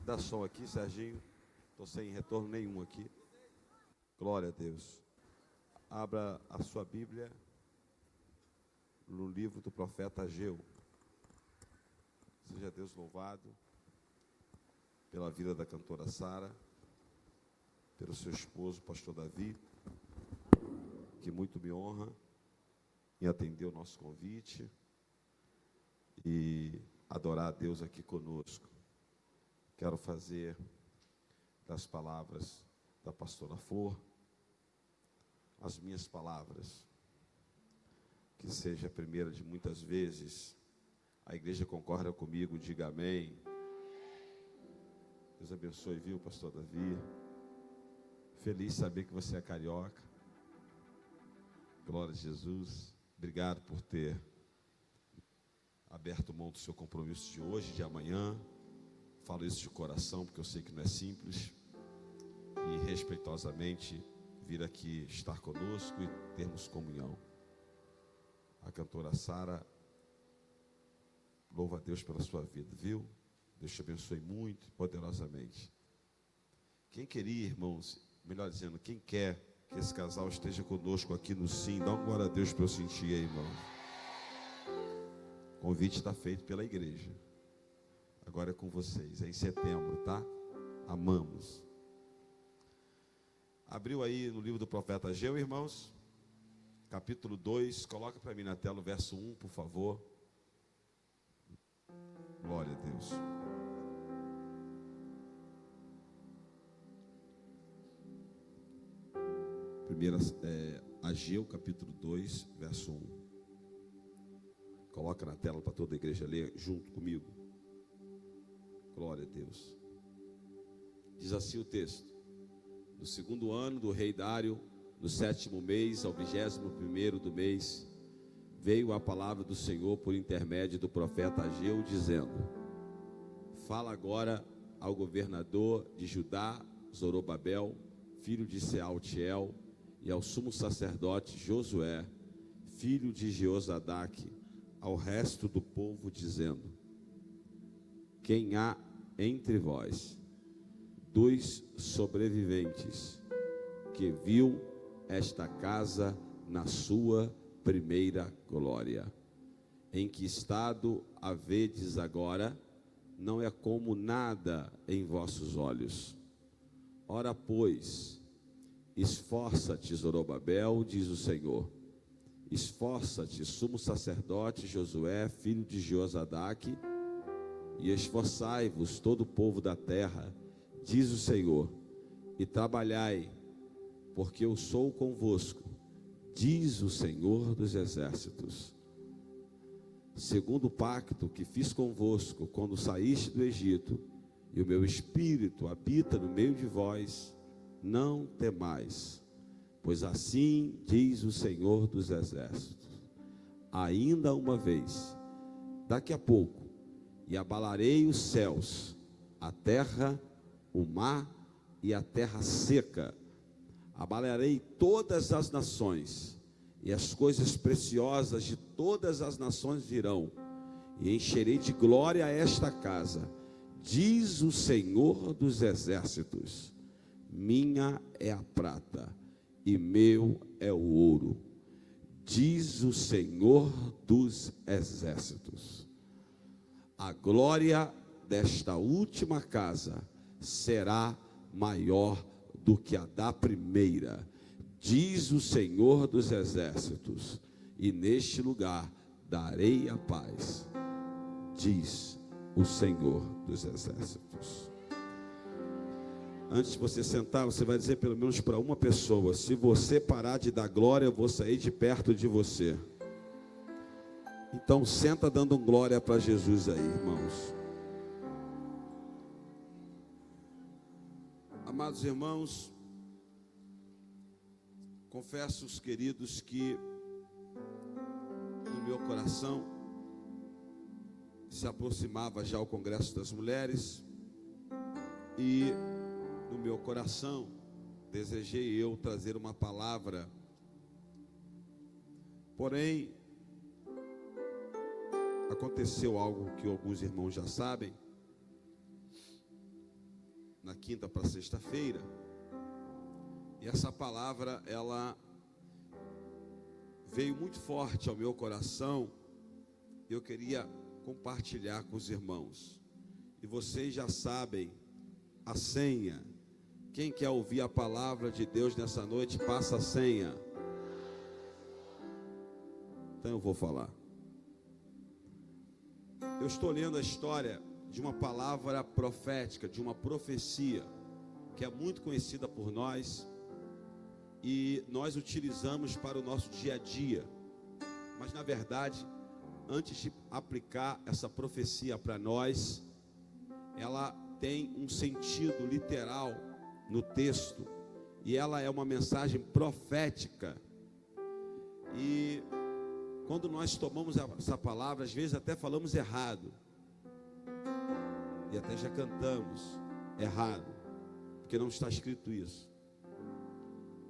Dá som aqui, Serginho. Estou sem retorno nenhum aqui. Glória a Deus. Abra a sua Bíblia no livro do profeta Ageu. Seja Deus louvado pela vida da cantora Sara, pelo seu esposo, pastor Davi, que muito me honra em atender o nosso convite e adorar a Deus aqui conosco. Quero fazer das palavras da pastora Flor as minhas palavras, que seja a primeira de muitas vezes. A igreja concorda comigo, diga amém. Deus abençoe, viu, pastor Davi? Feliz saber que você é carioca. Glória a Jesus. Obrigado por ter aberto mão do seu compromisso de hoje, de amanhã. Falo isso de coração, porque eu sei que não é simples. E respeitosamente vir aqui estar conosco e termos comunhão. A cantora Sara, louva a Deus pela sua vida, viu? Deus te abençoe muito, poderosamente. Quem queria, irmãos, melhor dizendo, quem quer que esse casal esteja conosco aqui no Sim, dá uma glória a Deus para eu sentir aí, irmão. O convite está feito pela igreja. Agora é com vocês, é em setembro, tá? Amamos. Abriu aí no livro do profeta Ageu, irmãos, capítulo 2, coloca para mim na tela o verso 1, por favor. Glória a Deus. Primeira, Ageu, capítulo 2, verso 1. Coloca na tela para toda a igreja ler junto comigo. Glória a Deus. Diz assim o texto: no segundo ano do rei Dário, no 7º mês, ao 21º do mês, veio a palavra do Senhor por intermédio do profeta Ageu, dizendo: fala agora ao governador de Judá, Zorobabel, filho de Sealtiel, e ao sumo sacerdote Josué, filho de Jeozadaque, ao resto do povo, dizendo: quem há entre vós dos sobreviventes que viu esta casa na sua primeira glória? Em que estado a vedes agora? Não é como nada em vossos olhos. Ora, pois, esforça-te, Zorobabel, diz o Senhor. Esforça-te, sumo sacerdote Josué, filho de Jeozadaque, e esforçai-vos todo o povo da terra, diz o Senhor, e trabalhai, porque eu sou convosco, diz o Senhor dos exércitos. segundo o pacto que fiz convosco quando saíste do Egito, e o meu espírito habita no meio de vós, não temais, pois assim diz o Senhor dos Exércitos: ainda uma vez, daqui a pouco, e abalarei os céus, a terra, o mar e a terra seca, abalarei todas as nações, e as coisas preciosas de todas as nações virão, e encherei de glória esta casa, diz o Senhor dos Exércitos. Minha é a prata, e meu é o ouro, diz o Senhor dos Exércitos. A glória desta última casa será maior do que a da primeira, diz o Senhor dos Exércitos, e neste lugar darei a paz, diz o Senhor dos Exércitos. Antes de você sentar, você vai dizer pelo menos para uma pessoa: se você parar de dar glória, eu vou sair de perto de você. Então senta dando glória para Jesus aí, irmãos. Amados irmãos, confesso, os queridos, que no meu coração se aproximava já o Congresso das Mulheres, e no meu coração desejei eu trazer uma palavra, porém aconteceu algo que alguns irmãos já sabem. Na quinta para sexta-feira, e essa palavra, ela veio muito forte ao meu coração. Eu queria compartilhar com os irmãos, e vocês já sabem a senha. Quem quer ouvir a palavra de Deus nessa noite, passa a senha. Então eu vou falar. Eu estou lendo a história de uma palavra profética, de uma profecia, que é muito conhecida por nós, e nós utilizamos para o nosso dia a dia. Mas na verdade, antes de aplicar essa profecia para nós, ela tem um sentido literal no texto, e ela é uma mensagem profética. E quando nós tomamos essa palavra, às vezes até falamos errado, e até já cantamos errado, porque não está escrito isso.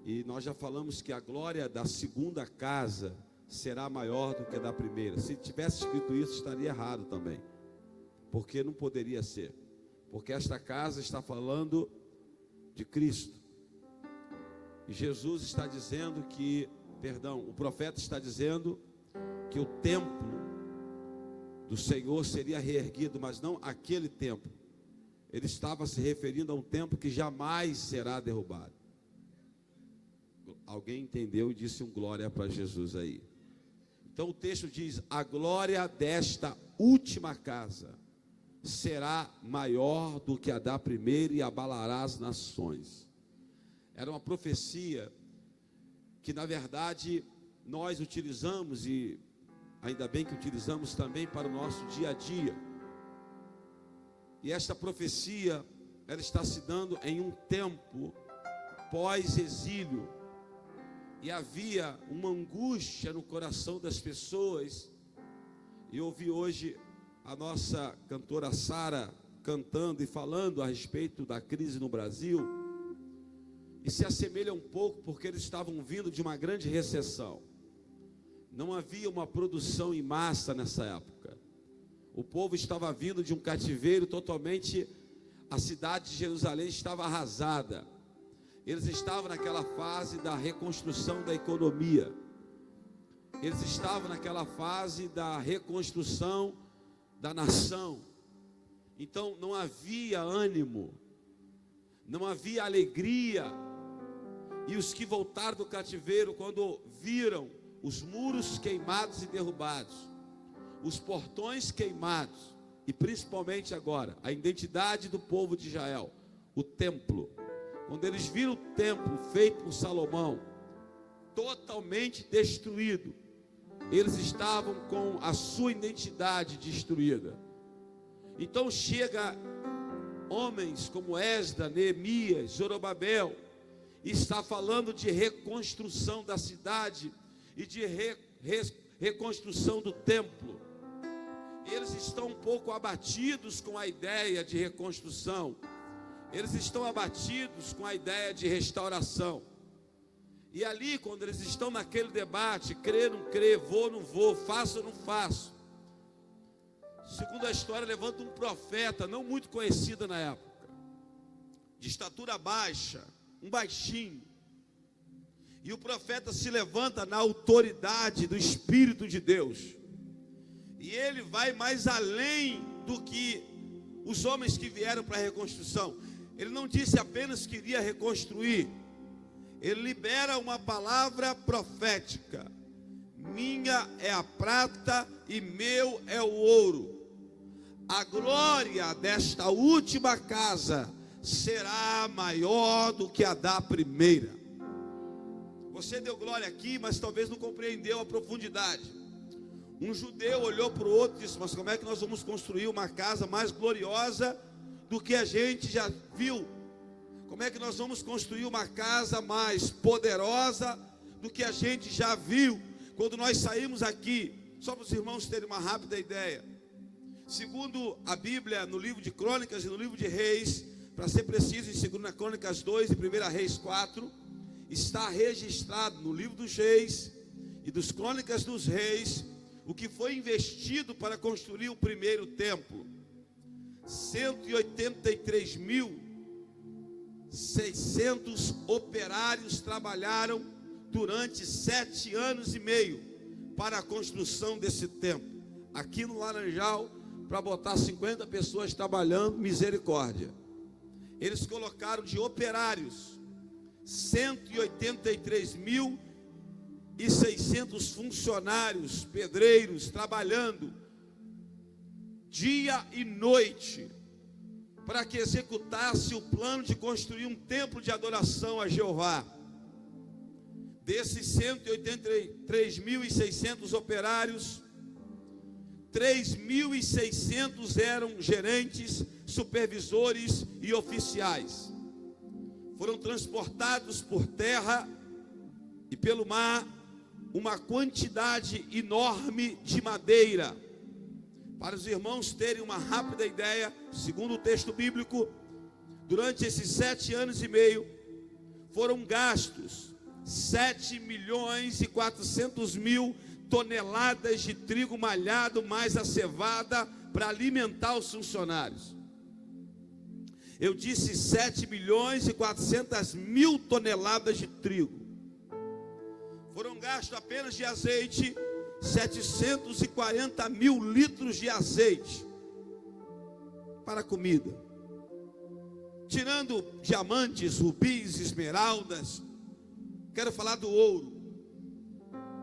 E nós já falamos que a glória da segunda casa será maior do que a da primeira. Se tivesse escrito isso, estaria errado também, porque não poderia ser, porque esta casa está falando de Cristo, e Jesus está dizendo que, o profeta está dizendo que o templo do Senhor seria reerguido, mas não aquele templo. Ele estava se referindo a um templo que jamais será derrubado. Alguém entendeu e disse um glória para Jesus aí. Então o texto diz: a glória desta última casa será maior do que a da primeira, e abalará as nações. Era uma profecia que, na verdade, nós utilizamos, e ainda bem que utilizamos também para o nosso dia a dia. E esta profecia, ela está se dando em um tempo pós-exílio, e havia uma angústia no coração das pessoas. E eu ouvi hoje a nossa cantora Sara cantando e falando a respeito da crise no Brasil, e se assemelha um pouco, porque eles estavam vindo de uma grande recessão. Não havia uma produção em massa nessa época. O povo estava vindo de um cativeiro totalmente. A cidade de Jerusalém estava arrasada. Eles estavam naquela fase da reconstrução da economia. Eles estavam naquela fase da reconstrução da nação. Então não havia ânimo, não havia alegria. E os que voltaram do cativeiro, quando viram os muros queimados e derrubados, os portões queimados, e principalmente agora, a identidade do povo de Israel, o templo. Quando eles viram o templo feito por Salomão, totalmente destruído, eles estavam com a sua identidade destruída. Então chega homens como Esdras, Neemias, Zorobabel, e está falando de reconstrução da cidade e de reconstrução do templo. Eles estão um pouco abatidos com a ideia de reconstrução. Eles estão abatidos com a ideia de restauração. E ali, quando eles estão naquele debate, crer, não crer, vou, não vou, faço ou não faço, segundo a história, levanta um profeta, não muito conhecido na época, de estatura baixa, um baixinho. E o profeta se levanta na autoridade do Espírito de Deus. E ele vai mais além do que os homens que vieram para a reconstrução. Ele não disse apenas que iria reconstruir. Ele libera uma palavra profética. Minha é a prata e meu é o ouro. A glória desta última casa será maior do que a da primeira. Você deu glória aqui, mas talvez não compreendeu a profundidade. Um judeu olhou para o outro e disse: mas como é que nós vamos construir uma casa mais gloriosa do que a gente já viu? Como é que nós vamos construir uma casa mais poderosa do que a gente já viu? Quando nós saímos aqui, só para os irmãos terem uma rápida ideia, segundo a Bíblia, no livro de Crônicas e no livro de Reis, para ser preciso, em 2 Crônicas 2 e 1 Reis 4, está registrado no livro dos Reis e dos Crônicas dos Reis o que foi investido para construir o primeiro templo. 183.600 operários trabalharam durante 7 anos e meio para a construção desse templo. Aqui no Laranjal, para botar 50 pessoas trabalhando, misericórdia. Eles colocaram de operários 183.600 funcionários, pedreiros, trabalhando dia e noite para que executasse o plano de construir um templo de adoração a Jeová. Desses 183.600 operários, 3.600 eram gerentes, supervisores e oficiais. Foram transportados por terra e pelo mar uma quantidade enorme de madeira. Para os irmãos terem uma rápida ideia, segundo o texto bíblico, durante esses 7 anos e meio, foram gastos 7.400.000 toneladas de trigo malhado mais a cevada para alimentar os funcionários. Eu disse 7.400.000 toneladas de trigo. Foram gastos apenas de azeite 740.000 litros de azeite para comida. Tirando diamantes, rubis, esmeraldas, quero falar do ouro.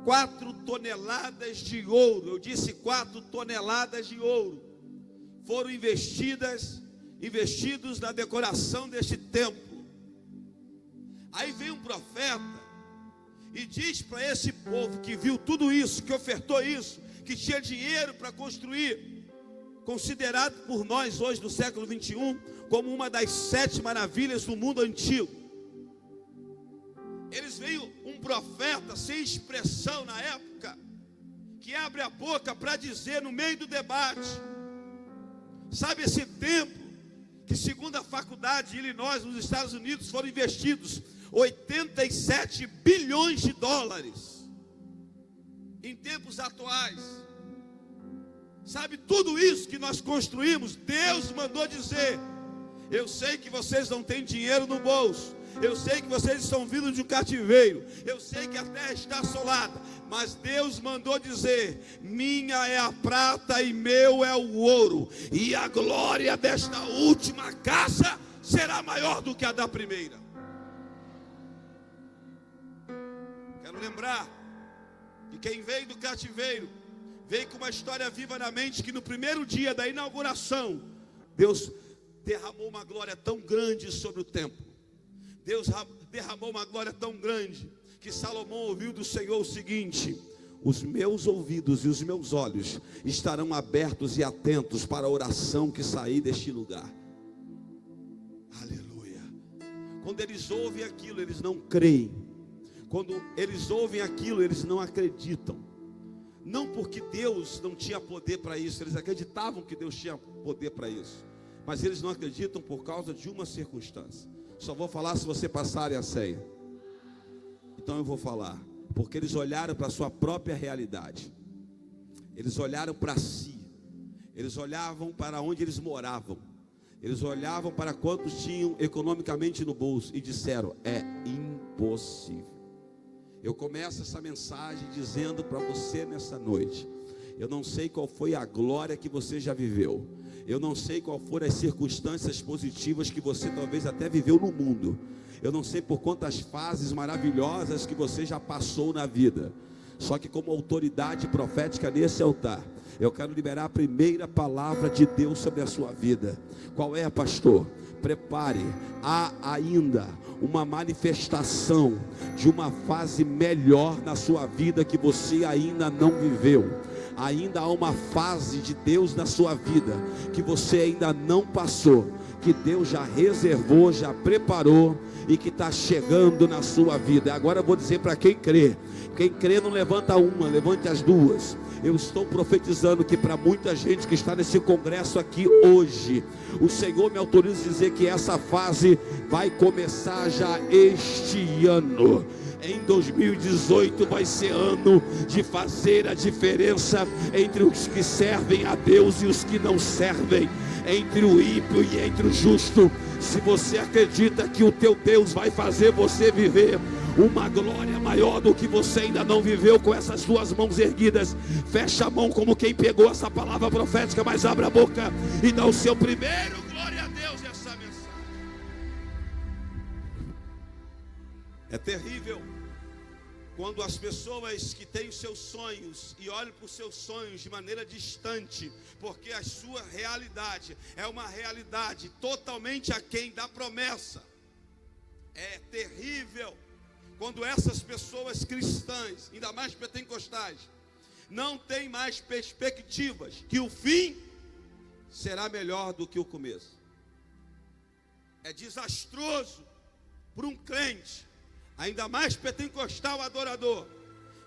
4 toneladas de ouro, eu disse 4 toneladas de ouro, foram investidos na decoração deste templo. Aí vem um profeta e diz para esse povo que viu tudo isso, que ofertou isso, que tinha dinheiro para construir, considerado por nós hoje do século 21 como uma das 7 maravilhas do mundo antigo. Eles veio um profeta sem expressão na época, que abre a boca para dizer no meio do debate: sabe esse templo que, segundo a faculdade de Illinois, nos Estados Unidos, foram investidos 87 bilhões de dólares em tempos atuais? Sabe, tudo isso que nós construímos, Deus mandou dizer: eu sei que vocês não têm dinheiro no bolso, eu sei que vocês estão vindo de um cativeiro, eu sei que a terra está assolada, mas Deus mandou dizer: minha é a prata e meu é o ouro, e a glória desta última casa será maior do que a da primeira. Quero lembrar que quem veio do cativeiro veio com uma história viva na mente, que no primeiro dia da inauguração, Deus derramou uma glória tão grande sobre o templo. Deus derramou uma glória tão grande que Salomão ouviu do Senhor o seguinte: os meus ouvidos e os meus olhos estarão abertos e atentos para a oração que sair deste lugar. Aleluia. Quando eles ouvem aquilo, eles não creem. Quando eles ouvem aquilo, eles não acreditam. Não porque Deus não tinha poder para isso, eles acreditavam que Deus tinha poder para isso, mas eles não acreditam por causa de uma circunstância. Só vou falar se você passarem a ceia. Então eu vou falar, porque eles olharam para a sua própria realidade, eles olharam para si, eles olhavam para onde eles moravam, eles olhavam para quantos tinham economicamente no bolso e disseram: é impossível. Eu começo essa mensagem dizendo para você nessa noite: eu não sei qual foi a glória que você já viveu, eu não sei qual foram as circunstâncias positivas que você talvez até viveu no mundo, eu não sei por quantas fases maravilhosas que você já passou na vida. Só que como autoridade profética nesse altar, eu quero liberar a primeira palavra de Deus sobre a sua vida. Qual é, pastor? Prepare, há ainda uma manifestação de uma fase melhor na sua vida que você ainda não viveu. Ainda há uma fase de Deus na sua vida que você ainda não passou, que Deus já reservou, já preparou e que está chegando na sua vida. Agora eu vou dizer para quem crê. Quem crê não levanta uma, levante as duas. Eu estou profetizando que para muita gente que está nesse congresso aqui hoje, o Senhor me autoriza a dizer que essa fase vai começar já este ano. Em 2018 vai ser ano de fazer a diferença entre os que servem a Deus e os que não servem, entre o ímpio e entre o justo. Se você acredita que o teu Deus vai fazer você viver uma glória maior do que você ainda não viveu, com essas duas mãos erguidas, fecha a mão como quem pegou essa palavra profética, mas abra a boca e dá o seu primeiro glória a Deus nessa mensagem. É terrível quando as pessoas que têm os seus sonhos e olham para os seus sonhos de maneira distante, porque a sua realidade é uma realidade totalmente aquém da promessa. É terrível quando essas pessoas cristãs, ainda mais pentecostais, não têm mais perspectivas que o fim será melhor do que o começo. É desastroso para um crente, ainda mais pentecostal adorador,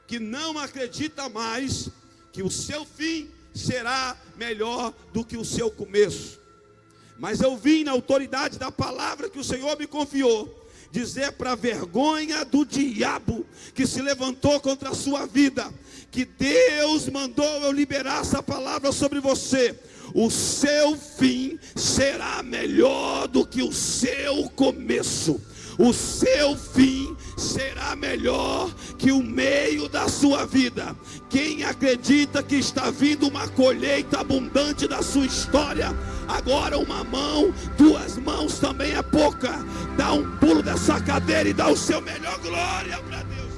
que não acredita mais que o seu fim será melhor do que o seu começo. Mas eu vim na autoridade da palavra que o Senhor me confiou, dizer para a vergonha do diabo que se levantou contra a sua vida, que Deus mandou eu liberar essa palavra sobre você. O seu fim será melhor do que o seu começo. O seu fim será melhor que o meio da sua vida. Quem acredita que está vindo uma colheita abundante da sua história, agora uma mão, duas mãos também é pouca. Dá um pulo dessa cadeira e dá o seu melhor glória para Deus.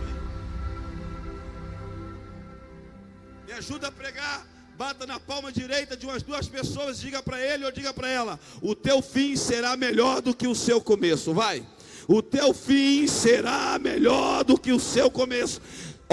Me ajuda a pregar. Bata na palma direita de umas duas pessoas, diga para ele ou diga para ela: o teu fim será melhor do que o seu começo. Vai. O teu fim será melhor do que o seu começo.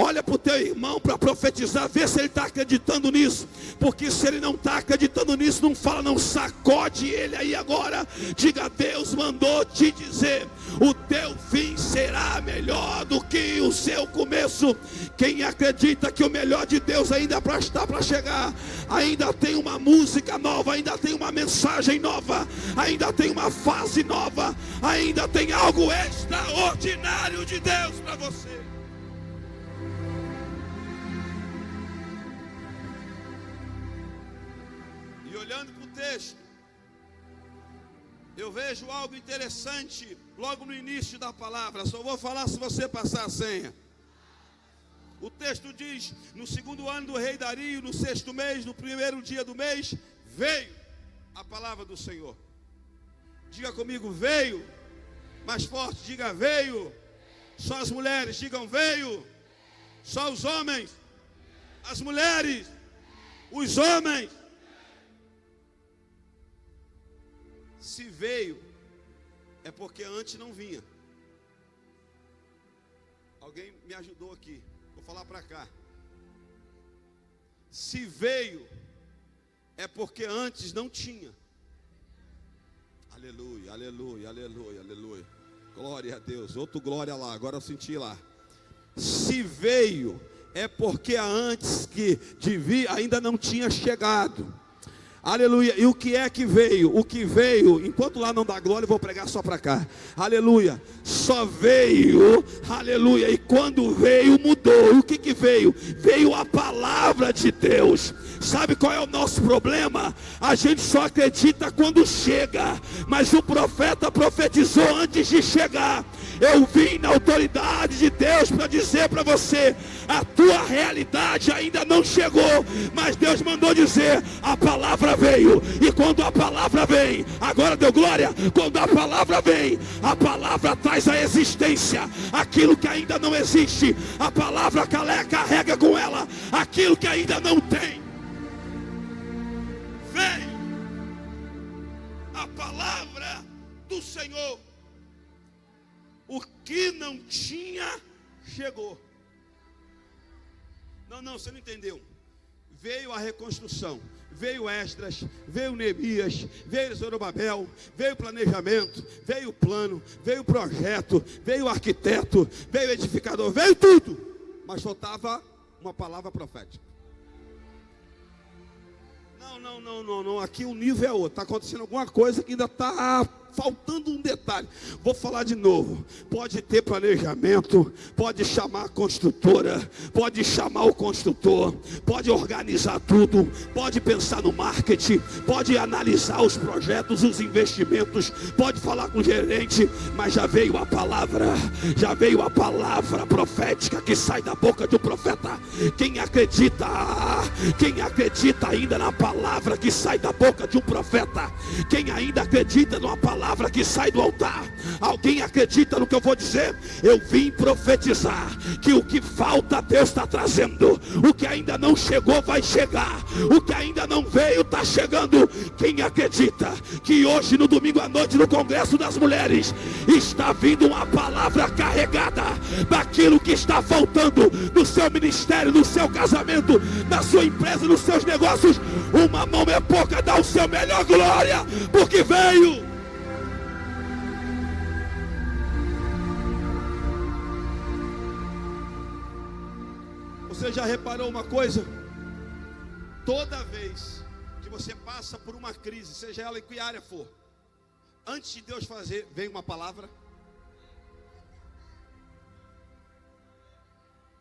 Olha para o teu irmão para profetizar, vê se ele está acreditando nisso. Porque se ele não está acreditando nisso, não fala, não, sacode ele aí agora. Diga: Deus mandou te dizer, o teu fim será melhor do que o seu começo. Quem acredita que o melhor de Deus ainda está para chegar, ainda tem uma música nova, ainda tem uma mensagem nova, ainda tem uma fase nova, ainda tem algo extraordinário de Deus para você. Olhando para o texto, eu vejo algo interessante logo no início da palavra. Só vou falar se você passar a senha. O texto diz: no segundo ano do rei Dario, no sexto mês, no primeiro dia do mês, veio a palavra do Senhor. Diga comigo: veio. Mais forte, diga: veio. Só as mulheres, digam: veio. Só os homens, as mulheres, os homens. Se veio, é porque antes não vinha. Alguém me ajudou aqui, vou falar para cá. Se veio, é porque antes não tinha. Aleluia, aleluia, aleluia, aleluia. Glória a Deus. Outro glória lá, agora eu senti lá. Se veio, é porque antes que de vir ainda não tinha chegado. Aleluia. E o que é que veio? O que veio, enquanto lá não dá glória, eu vou pregar só para cá. Aleluia. Só veio, aleluia. E quando veio, mudou. E o que que veio? Veio a palavra de Deus. Sabe qual é o nosso problema? A gente só acredita quando chega, mas o profeta profetizou antes de chegar. Eu vim na autoridade de Deus para dizer para você: a tua realidade ainda não chegou, mas Deus mandou dizer: a palavra veio. E quando a palavra vem, agora deu glória, quando a palavra vem, a palavra traz à existência aquilo que ainda não existe. A palavra carrega com ela aquilo que ainda não tem. Veio a palavra do Senhor. O que não tinha, chegou. Não, você não entendeu. Veio a reconstrução, veio Esdras, veio Neemias, veio Zorobabel, veio o planejamento, veio o plano, veio o projeto, veio o arquiteto, veio o edificador, veio tudo. Mas faltava uma palavra profética. Não, aqui o nível é outro. Está acontecendo alguma coisa que ainda está faltando um detalhe. Vou falar de novo. Pode ter planejamento, pode chamar a construtora, pode chamar o construtor, pode organizar tudo, pode pensar no marketing, pode analisar os projetos, os investimentos, pode falar com o gerente, mas já veio a palavra profética que sai da boca de um profeta. Quem acredita ainda na palavra que sai da boca de um profeta? Quem ainda acredita numa palavra que sai do altar? Alguém acredita no que eu vou dizer? Eu vim profetizar que o que falta Deus está trazendo. O que ainda não chegou vai chegar. O que ainda não veio está chegando. Quem acredita que hoje no domingo à noite no Congresso das Mulheres está vindo uma palavra carregada daquilo que está faltando no seu ministério, no seu casamento, na sua empresa, nos seus negócios? Uma mão é pouca, dá o seu melhor glória, porque veio. Você já reparou uma coisa? Toda vez que você passa por uma crise, seja ela em que área for, antes de Deus fazer, vem uma palavra.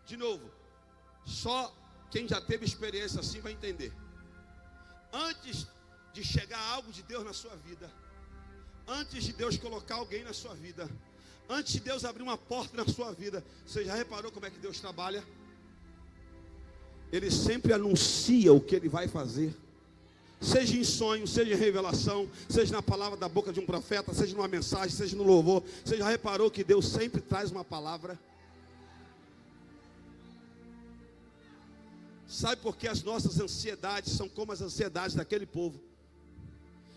De novo, só quem já teve experiência assim vai entender. Antes de chegar algo de Deus na sua vida, antes de Deus colocar alguém na sua vida, antes de Deus abrir uma porta na sua vida, você já reparou como é que Deus trabalha? Ele sempre anuncia o que Ele vai fazer. Seja em sonho, seja em revelação, seja na palavra da boca de um profeta, seja numa mensagem, seja no louvor. Você já reparou que Deus sempre traz uma palavra? Sabe por que as nossas ansiedades são como as ansiedades daquele povo?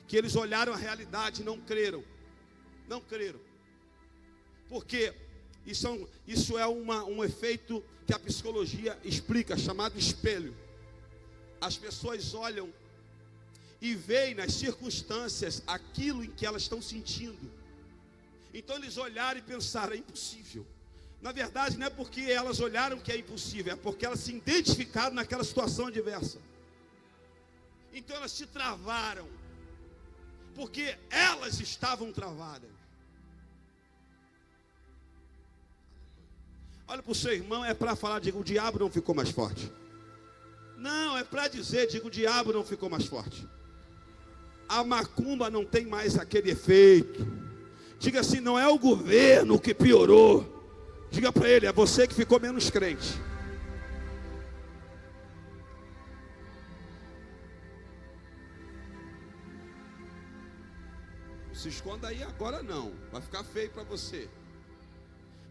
Que eles olharam a realidade e não creram. Não creram. Porque isso é um efeito que a psicologia explica, chamado espelho. As pessoas olham e veem nas circunstâncias aquilo em que elas estão sentindo. Então eles olharam e pensaram: é impossível. Na verdade não é porque elas olharam que é impossível, é porque elas se identificaram naquela situação adversa. Então elas se travaram, porque elas estavam travadas. Olha para o seu irmão, é para falar, diga: o diabo não ficou mais forte. Não, é para dizer, diga: o diabo não ficou mais forte. A macumba não tem mais aquele efeito. Diga assim: não é o governo que piorou. Diga para ele: é você que ficou menos crente. Não se esconda aí agora não, vai ficar feio para você.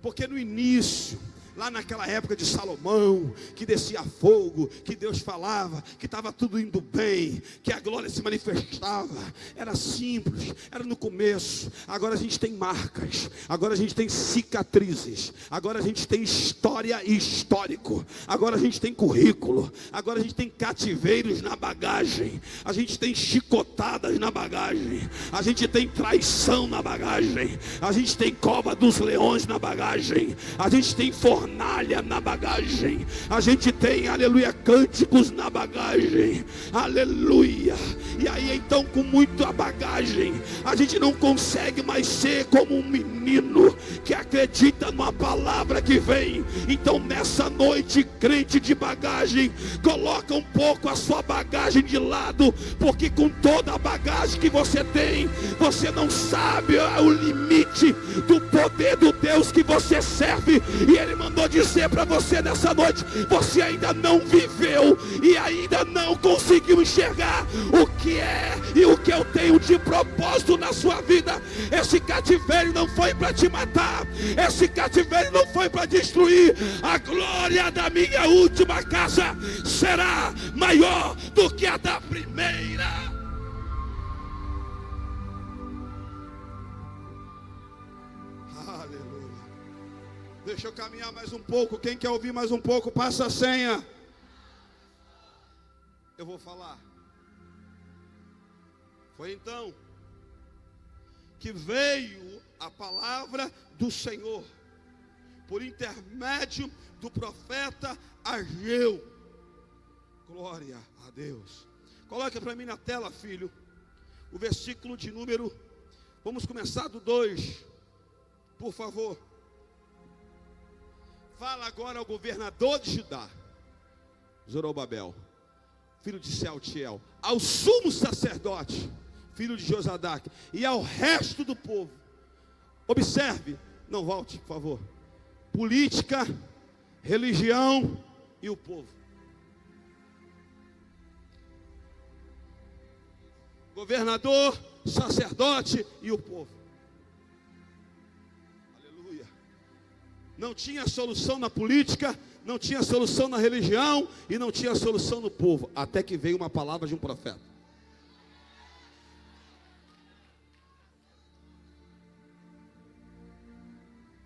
Porque no início, lá naquela época de Salomão, que descia fogo, que Deus falava, que estava tudo indo bem, que a glória se manifestava, era simples, era no começo. Agora a gente tem marcas, agora a gente tem cicatrizes, agora a gente tem história e histórico, agora a gente tem currículo, agora a gente tem cativeiros na bagagem, a gente tem chicotadas na bagagem, a gente tem traição na bagagem, a gente tem cova dos leões na bagagem, a gente tem fornalha na bagagem, a gente tem, aleluia, cânticos na bagagem, aleluia. E aí então, com muita bagagem, a gente não consegue mais ser como um menino que acredita numa palavra que vem. Então nessa noite, crente de bagagem, coloca um pouco a sua bagagem de lado, porque com toda a bagagem que você tem, você não sabe o limite do poder do Deus que você serve. E Ele mandou dizer para você nessa noite: você ainda não viveu e ainda não conseguiu enxergar o que é e o que eu tenho de propósito na sua vida. Esse cativeiro não foi para te matar, esse cativeiro não foi para destruir. A glória da minha última casa será maior do que a da primeira. Deixa eu caminhar mais um pouco. Quem quer ouvir mais um pouco, passa a senha. Eu vou falar. Foi então que veio a palavra do Senhor por intermédio do profeta Ageu. Glória a Deus. Coloca para mim na tela, filho, o versículo de número, vamos começar do 2, por favor. Fala agora ao governador de Judá, Zorobabel, filho de Sealtiel, ao sumo sacerdote, filho de Josadaque, e ao resto do povo. Observe, não volte, por favor. Política, religião e o povo. Governador, sacerdote e o povo. Aleluia. Não tinha solução na política, não tinha solução na religião e não tinha solução no povo, até que veio uma palavra de um profeta.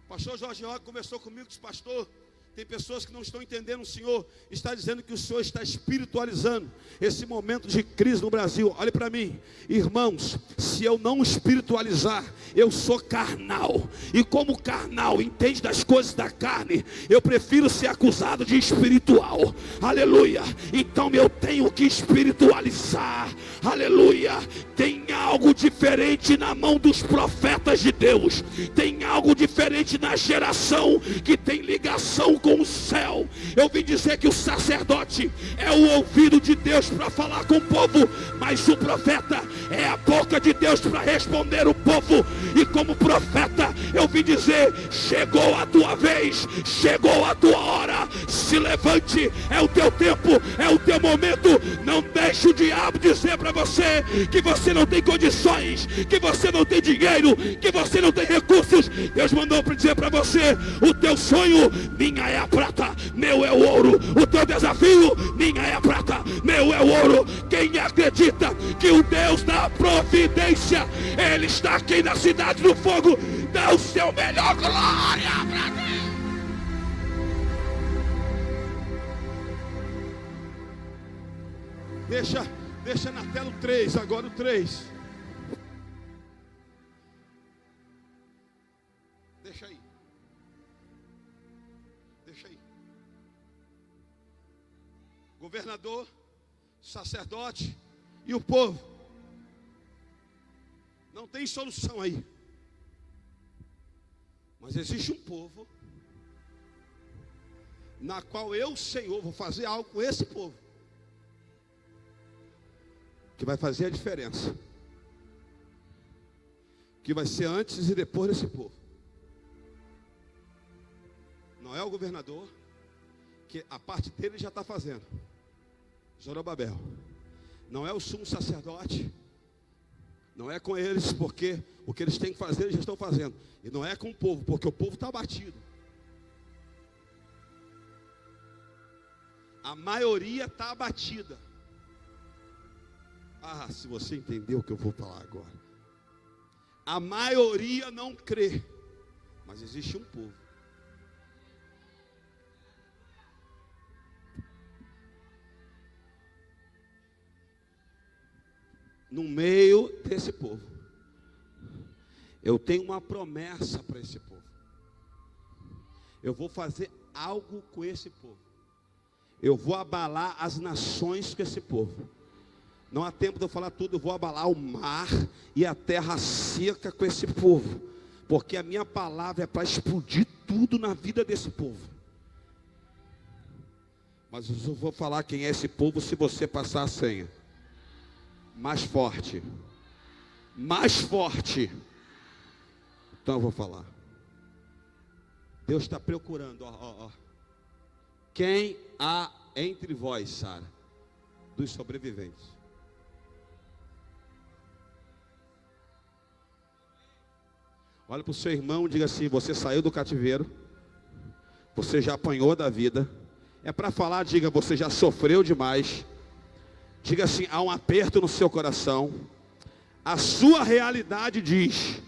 Pastor Jorge Roque conversou comigo, disse: pastor, tem pessoas que não estão entendendo. O Senhor está dizendo que o Senhor está espiritualizando esse momento de crise no Brasil. Olhe para mim, irmãos, se eu não espiritualizar, eu sou carnal, e como carnal entende das coisas da carne, eu prefiro ser acusado de espiritual. Aleluia. Então eu tenho que espiritualizar. Aleluia. Tem algo diferente na mão dos profetas de Deus, tem algo diferente na geração que tem ligação com o céu. Eu vim dizer que o sacerdote é o ouvido de Deus para falar com o povo, mas o profeta é a boca de Deus para responder o povo. E como profeta eu vim dizer: chegou a tua vez, chegou a tua hora, se levante, é o teu tempo, é o teu momento. Não deixe o diabo dizer para você que você não tem condições, que você não tem dinheiro, que você não tem recursos. Deus mandou para dizer para você: o teu sonho, minha é a prata, meu é o ouro. O teu desafio, minha é a prata, meu é o ouro. Quem acredita que o Deus da providência, Ele está aqui na cidade do fogo, dá o seu melhor glória para Deus. Deixa na tela o 3, agora o 3. Deixa aí. Deixa aí. Governador, sacerdote e o povo. Não tem solução aí. Mas existe um povo na qual eu, Senhor, vou fazer algo com esse povo que vai fazer a diferença, que vai ser antes e depois desse povo. Não é o governador, que a parte dele já está fazendo, Zorobabel. Não é o sumo sacerdote, não é com eles, porque o que eles têm que fazer eles já estão fazendo. E não é com o povo, porque o povo está abatido. A maioria está abatida. Ah, se você entendeu o que eu vou falar agora. A maioria não crê, mas existe um povo. No meio desse povo, eu tenho uma promessa para esse povo. Eu vou fazer algo com esse povo. Eu vou abalar as nações com esse povo. Não há tempo de eu falar tudo. Eu vou abalar o mar e a terra seca com esse povo, porque a minha palavra é para explodir tudo na vida desse povo. Mas eu vou falar quem é esse povo se você passar a senha. Mais forte. Mais forte. Então eu vou falar. Deus está procurando, quem há entre vós, Sara, dos sobreviventes. Olha para o seu irmão e diga assim: você saiu do cativeiro, você já apanhou da vida. É para falar, diga: você já sofreu demais. Diga assim: há um aperto no seu coração. A sua realidade diz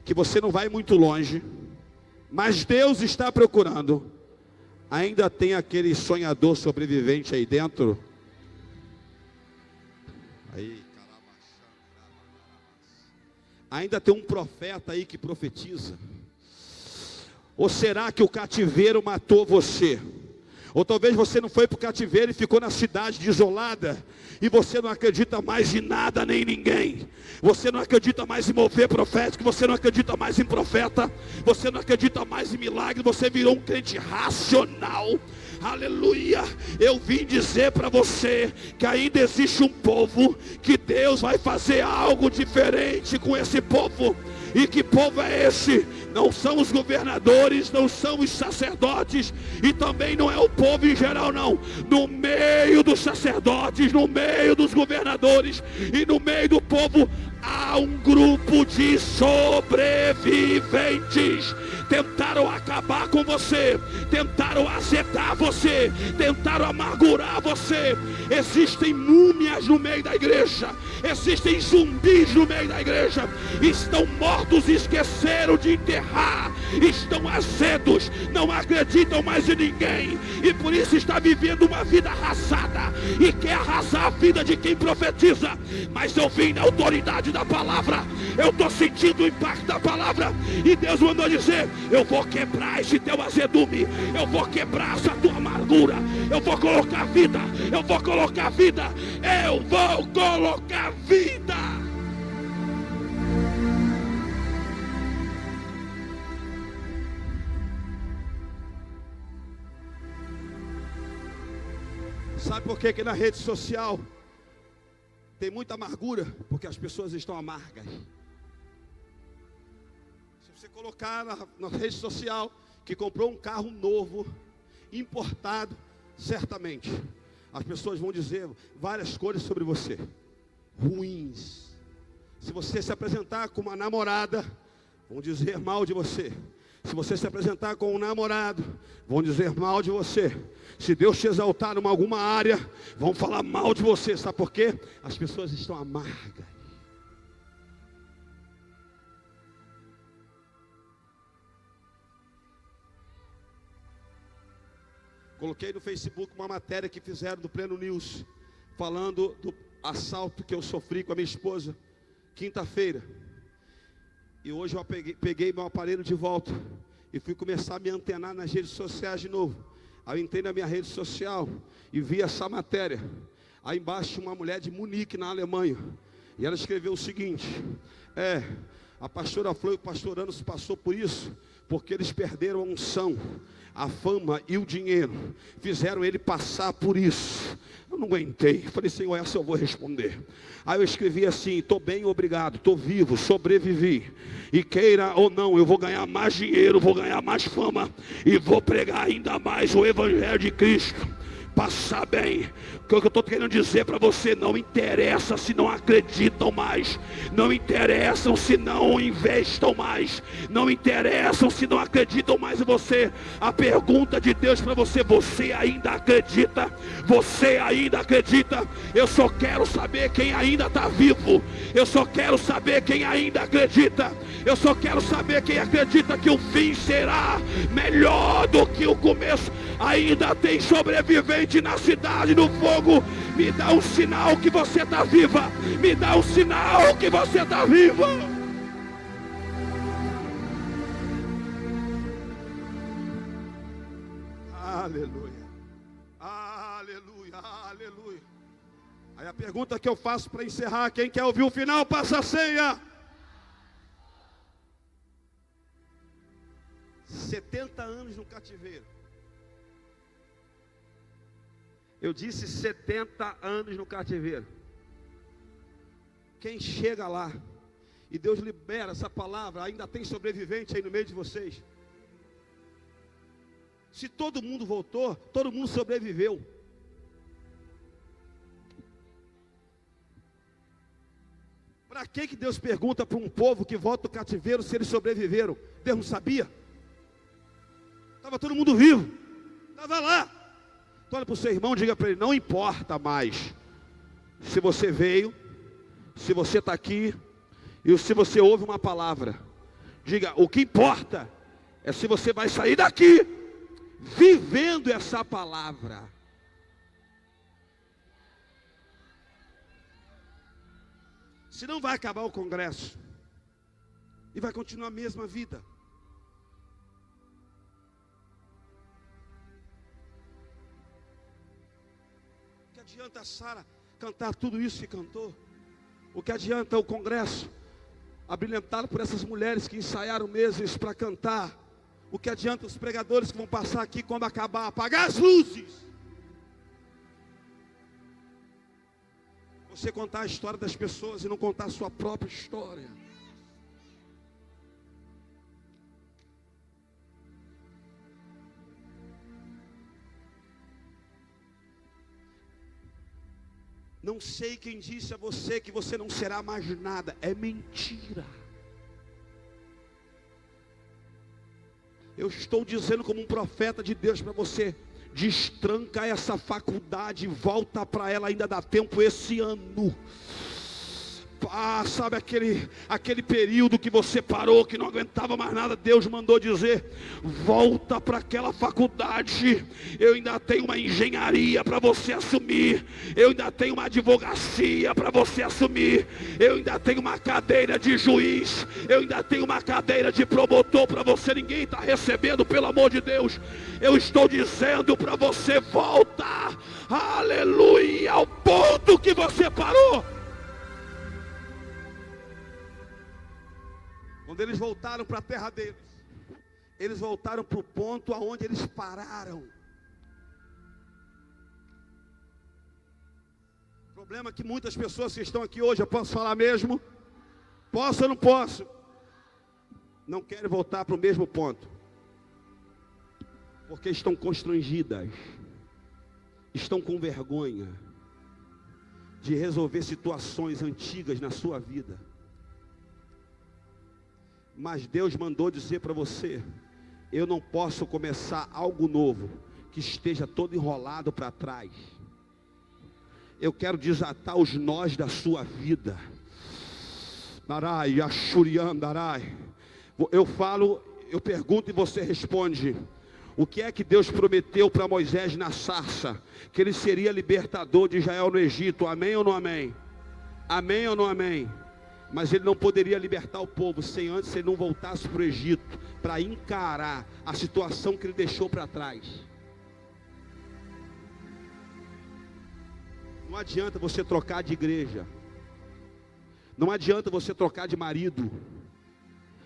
que você não vai muito longe, mas Deus está procurando. Ainda tem aquele sonhador sobrevivente aí dentro? Aí, ainda tem um profeta aí que profetiza? Ou será que o cativeiro matou você? Ou talvez você não foi para o cativeiro e ficou na cidade desolada, e você não acredita mais em nada nem em ninguém. Você não acredita mais em mover profético, você não acredita mais em profeta, você não acredita mais em milagre, você virou um crente racional. Aleluia. Eu vim dizer para você que ainda existe um povo, que Deus vai fazer algo diferente com esse povo. E que povo é esse? Não são os governadores, não são os sacerdotes, e também não é o povo em geral, não. No meio dos sacerdotes, no meio dos governadores e no meio do povo, há um grupo de sobreviventes. Tentaram acabar com você, tentaram azedar você, tentaram amargurar você. Existem múmias no meio da igreja, existem zumbis no meio da igreja. Estão mortos e esqueceram de enterrar, estão azedos, não acreditam mais em ninguém, e por isso está vivendo uma vida arrasada, e quer arrasar a vida de quem profetiza. Mas eu vim na autoridade da palavra, eu estou sentindo o impacto da palavra, e Deus mandou dizer: eu vou quebrar esse teu azedume, eu vou quebrar essa tua amargura, eu vou colocar vida, eu vou colocar vida, eu vou colocar vida. Sabe por que na rede social tem muita amargura? Porque as pessoas estão amargas. Se você colocar na rede social que comprou um carro novo, importado, certamente as pessoas vão dizer várias coisas sobre você, ruins. Se você se apresentar com uma namorada, vão dizer mal de você. Se você se apresentar com um namorado, vão dizer mal de você. Se Deus te exaltar em alguma área, vão falar mal de você. Sabe por quê? As pessoas estão amargas. Coloquei no Facebook uma matéria que fizeram do Pleno News, falando do assalto que eu sofri com a minha esposa, quinta-feira. E hoje eu peguei meu aparelho de volta e fui começar a me antenar nas redes sociais de novo. Aí eu entrei na minha rede social e vi essa matéria. Aí embaixo tinha uma mulher de Munique, na Alemanha, e ela escreveu o seguinte: a pastora Flor e o pastor Anos passou por isso, porque eles perderam a unção, a fama e o dinheiro, fizeram ele passar por isso. Eu não aguentei, falei: Senhor, essa eu vou responder. Aí eu escrevi assim: estou bem, obrigado, estou vivo, sobrevivi, e queira ou não, eu vou ganhar mais dinheiro, vou ganhar mais fama, e vou pregar ainda mais o Evangelho de Cristo. passar bem. O que eu estou querendo dizer para você: não interessa se não acreditam mais, não interessam se não investam mais, não interessam se não acreditam mais em você. A pergunta de Deus para você: você ainda acredita? Você ainda acredita? Eu só quero saber quem ainda está vivo. Eu só quero saber quem ainda acredita. Eu só quero saber quem acredita que o fim será melhor do que o começo. Ainda tem sobrevivente na cidade do fogo. Me dá um sinal que você está viva. Me dá um sinal que você está viva. Aleluia. Aleluia. Aleluia. Aí a pergunta que eu faço para encerrar: quem quer ouvir o final, passa a ceia. 70 anos no cativeiro. Eu disse 70 anos no cativeiro. Quem chega lá e Deus libera essa palavra, ainda tem sobrevivente aí no meio de vocês? Se todo mundo voltou, todo mundo sobreviveu. Para que Deus pergunta para um povo que volta do cativeiro se eles sobreviveram? Deus não sabia? Estava todo mundo vivo, estava lá. Então olha para o seu irmão, diga para ele: não importa mais se você veio, se você está aqui e se você ouve uma palavra. Diga: o que importa é se você vai sair daqui vivendo essa palavra. Senão vai acabar o congresso e vai continuar a mesma vida. O que adianta a Sara cantar tudo isso que cantou? O que adianta o congresso abrilhantado por essas mulheres que ensaiaram meses para cantar? O que adianta os pregadores que vão passar aqui quando acabar, apagar as luzes? Você contar a história das pessoas e não contar a sua própria história. Não sei quem disse a você que você não será mais nada. É mentira. Eu estou dizendo como um profeta de Deus para você: destranca essa faculdade, volta para ela, ainda dá tempo esse ano. Sabe aquele período que você parou, que não aguentava mais nada? Deus mandou dizer: volta para aquela faculdade. Eu ainda tenho uma engenharia para você assumir. Eu ainda tenho uma advocacia para você assumir. Eu ainda tenho uma cadeira de juiz. Eu ainda tenho uma cadeira de promotor para você. Ninguém está recebendo, pelo amor de Deus. Eu estou dizendo para você: volta, aleluia, ao ponto que você parou. Quando eles voltaram para a terra deles, eles voltaram para o ponto aonde eles pararam. O problema é que muitas pessoas que estão aqui hoje, eu posso falar mesmo? Posso ou não posso? Não querem voltar para o mesmo ponto, porque estão constrangidas, estão com vergonha de resolver situações antigas na sua vida. Mas Deus mandou dizer para você: eu não posso começar algo novo que esteja todo enrolado para trás. Eu quero desatar os nós da sua vida. Narai, Ashuriandarai. Eu falo, eu pergunto e você responde. O que é que Deus prometeu para Moisés na sarça? Que ele seria libertador de Israel no Egito. Amém ou não amém? Amém ou não amém? Mas ele não poderia libertar o povo sem antes ele não voltasse para o Egito, para encarar a situação que ele deixou para trás. Não adianta você trocar de igreja. Não adianta você trocar de marido.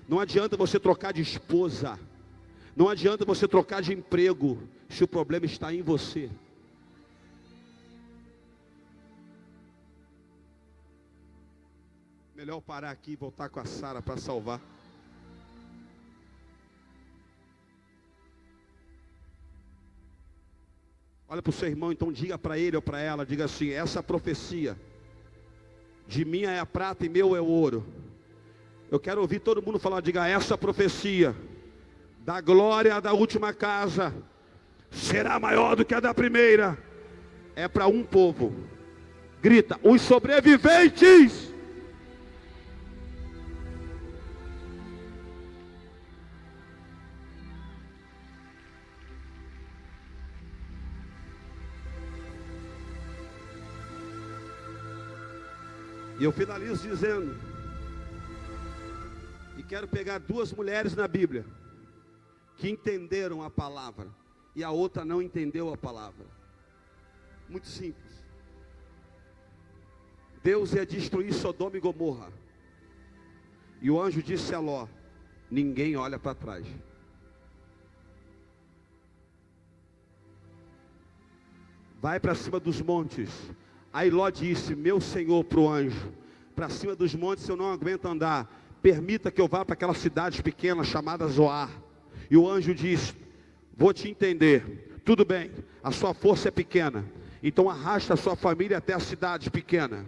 Não adianta você trocar de esposa. Não adianta você trocar de emprego, se o problema está em você. Melhor parar aqui e voltar com a Sara para salvar. Olha para o seu irmão, então diga para ele ou para ela, diga assim: essa profecia, de minha é a prata e meu é o ouro. Eu quero ouvir todo mundo falar, diga: essa profecia, da glória da última casa, será maior do que a da primeira. É para um povo. Grita: os sobreviventes. E eu finalizo dizendo, e quero pegar duas mulheres na Bíblia, que entenderam a palavra, e a outra não entendeu a palavra. Muito simples. Deus ia destruir Sodoma e Gomorra, e o anjo disse a Ló: ninguém olha para trás. Vai para cima dos montes. Aí Ló disse: meu senhor, para o anjo: para cima dos montes eu não aguento andar, permita que eu vá para aquela cidade pequena chamada Zoar. E o anjo disse: vou te entender, tudo bem, a sua força é pequena, então arrasta a sua família até a cidade pequena.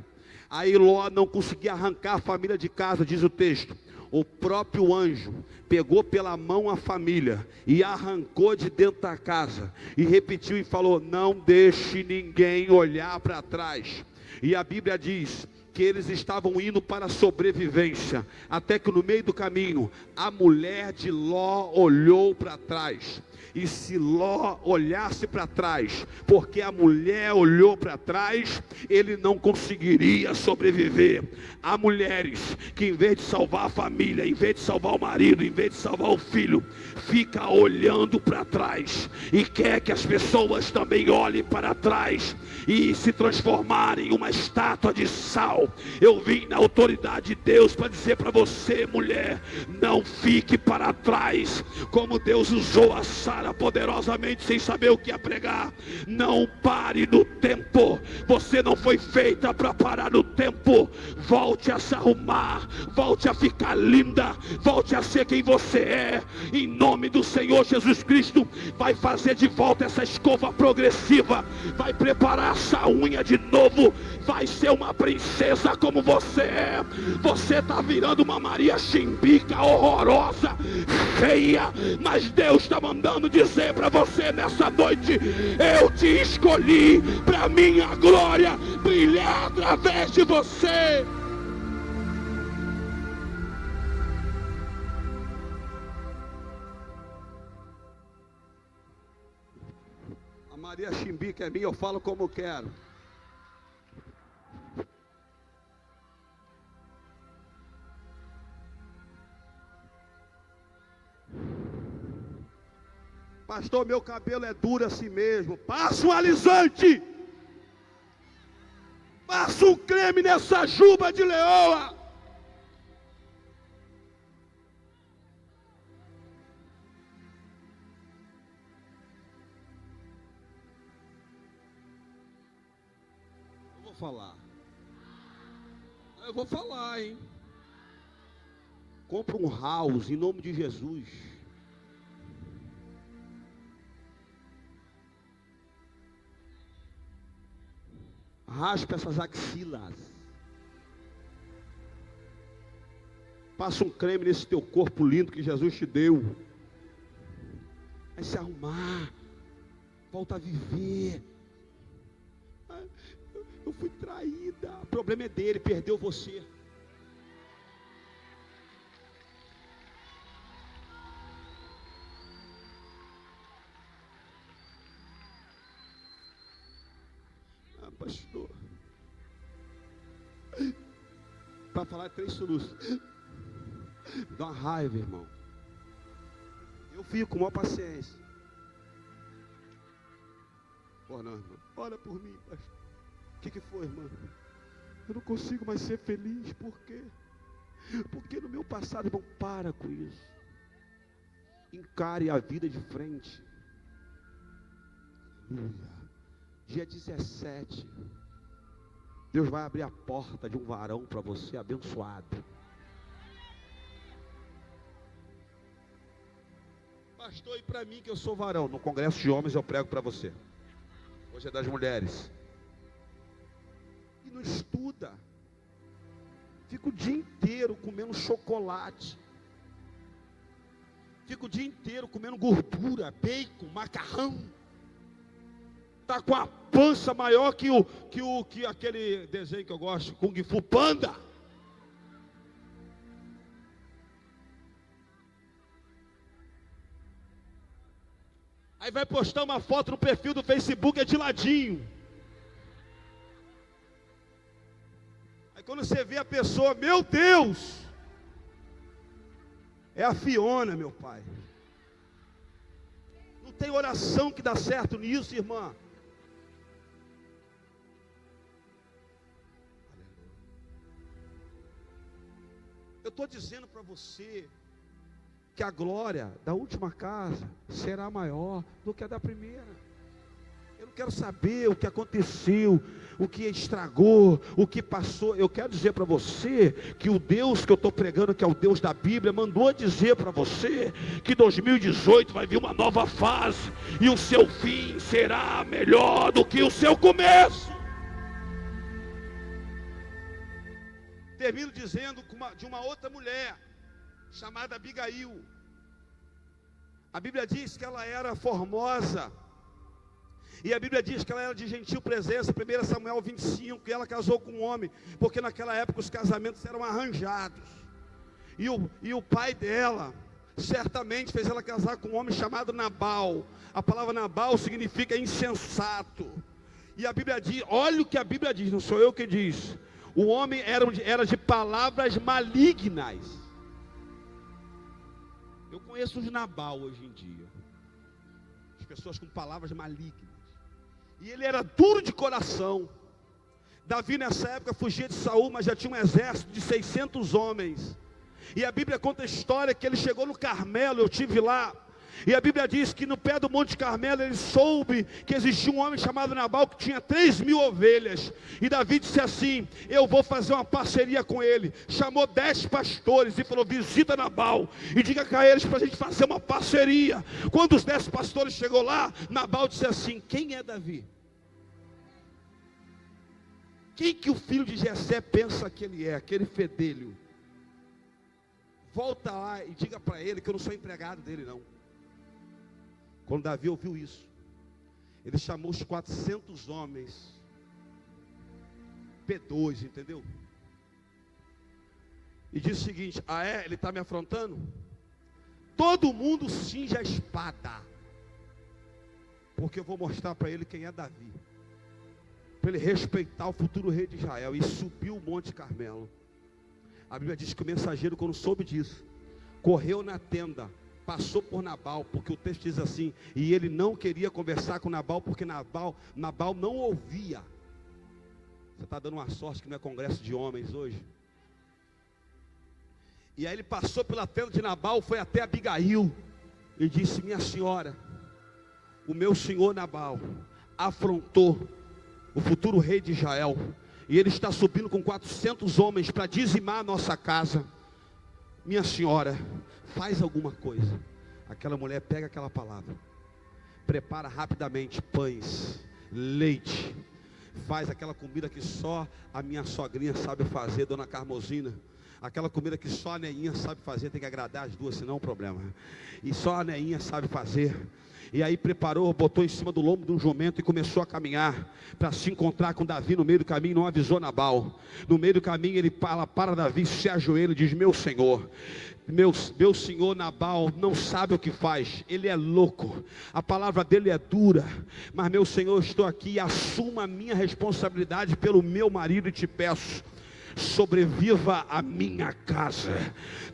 Aí Ló não conseguia arrancar a família de casa, diz o texto. O próprio anjo pegou pela mão a família e arrancou de dentro da casa, e repetiu e falou: não deixe ninguém olhar para trás. E a Bíblia diz que eles estavam indo para a sobrevivência, até que no meio do caminho, a mulher de Ló olhou para trás. E se Ló olhasse para trás, porque a mulher olhou para trás, ele não conseguiria sobreviver. Há mulheres que, em vez de salvar a família, em vez de salvar o marido, em vez de salvar o filho, fica olhando para trás e quer que as pessoas também olhem para trás e se transformarem em uma estátua de sal. Eu vim na autoridade de Deus para dizer para você, mulher: não fique para trás, como Deus usou a Sara poderosamente sem saber o que ia pregar. Não pare no tempo, você não foi feita para parar no tempo. Volte a se arrumar, volte a ficar linda, volte a ser quem você é, em nome do Senhor Jesus Cristo. Vai fazer de volta essa escova progressiva, vai preparar essa unha de novo, vai ser uma princesa como você é. Você está virando uma Maria Chimbica horrorosa, feia, mas Deus está mandando dizer para você nessa noite: eu te escolhi para minha glória brilhar através de você. A Maria Chimbica é minha, eu falo como quero. Pastor, meu cabelo é duro assim mesmo. Passa um alisante, passa um creme nessa juba de leoa. Eu vou falar, hein? Compra um house em nome de Jesus. Raspa essas axilas. Passa um creme nesse teu corpo lindo que Jesus te deu. Vai se arrumar. Volta a viver. Eu fui traída. O problema é dele, perdeu você. Pastor, para falar 3 soluços, dá uma raiva, irmão. Eu fico com maior paciência. Pô, não, irmão, ora por mim, pastor. O que foi, irmão? Eu não consigo mais ser feliz. Por quê? Porque no meu passado, irmão, para com isso. Encare a vida de frente. Aleluia. Dia 17, Deus vai abrir a porta de um varão para você abençoado. Pastor, e para mim que eu sou varão, no congresso de homens eu prego para você. Hoje é das mulheres. E não estuda. Fica o dia inteiro comendo chocolate. Fica o dia inteiro comendo gordura, bacon, macarrão. Está com a pança maior que aquele desenho que eu gosto, Kung Fu Panda. Aí vai postar uma foto no perfil do Facebook, é de ladinho. Aí quando você vê a pessoa, meu Deus, é a Fiona, meu pai. Não tem oração que dá certo nisso, irmã. Eu estou dizendo para você que a glória da última casa será maior do que a da primeira. Eu não quero saber o que aconteceu, o que estragou, o que passou. Eu quero dizer para você que o Deus que eu estou pregando, que é o Deus da Bíblia, mandou dizer para você que 2018 vai vir uma nova fase e o seu fim será melhor do que o seu começo. Termino dizendo de uma outra mulher, chamada Abigail. A Bíblia diz que ela era formosa. E a Bíblia diz que ela era de gentil presença. 1 Samuel 25, e ela casou com um homem. Porque naquela época os casamentos eram arranjados. E o pai dela certamente fez ela casar com um homem chamado Nabal. A palavra Nabal significa insensato. E a Bíblia diz, olha o que a Bíblia diz, não sou eu que diz. O homem era de palavras malignas. Eu conheço os Nabal hoje em dia. As pessoas com palavras malignas. E ele era duro de coração. Davi nessa época fugia de Saul, mas já tinha um exército de 600 homens. E a Bíblia conta a história que ele chegou no Carmelo, eu estive lá. E a Bíblia diz que no pé do Monte Carmelo ele soube que existia um homem chamado Nabal que tinha 3.000 ovelhas. E Davi disse assim, eu vou fazer uma parceria com ele. Chamou 10 pastores e falou, visita Nabal e diga a eles para a gente fazer uma parceria. Quando os 10 pastores chegou lá, Nabal disse assim, quem é Davi? Quem que o filho de Jessé pensa que ele é, aquele fedelho? Volta lá e diga para ele que eu não sou empregado dele não. Quando Davi ouviu isso, ele chamou os 400 homens, P2, entendeu? E disse o seguinte, ele está me afrontando? Todo mundo cinge a espada, porque eu vou mostrar para ele quem é Davi, para ele respeitar o futuro rei de Israel. E subiu o Monte Carmelo. A Bíblia diz que o mensageiro, quando soube disso, correu na tenda, passou por Nabal, porque o texto diz assim, e ele não queria conversar com Nabal, porque Nabal não ouvia. Você está dando uma sorte que não é congresso de homens hoje. E aí ele passou pela tenda de Nabal, foi até Abigail, e disse, minha senhora, o meu senhor Nabal afrontou o futuro rei de Israel, e ele está subindo com 400 homens para dizimar a nossa casa. Minha senhora, faz alguma coisa. Aquela mulher pega aquela palavra, prepara rapidamente pães, leite, faz aquela comida que só a minha sogrinha sabe fazer, dona Carmosina. Aquela comida que só a Neinha sabe fazer, tem que agradar as duas, senão é um problema. E só a Neinha sabe fazer. E aí preparou, botou em cima do lombo de um jumento e começou a caminhar para se encontrar com Davi no meio do caminho. Não avisou Nabal. No meio do caminho ele fala para Davi, se ajoelha e diz, meu senhor, meu senhor Nabal não sabe o que faz, ele é louco, a palavra dele é dura, mas meu senhor, estou aqui, assuma a minha responsabilidade pelo meu marido e te peço, sobreviva a minha casa.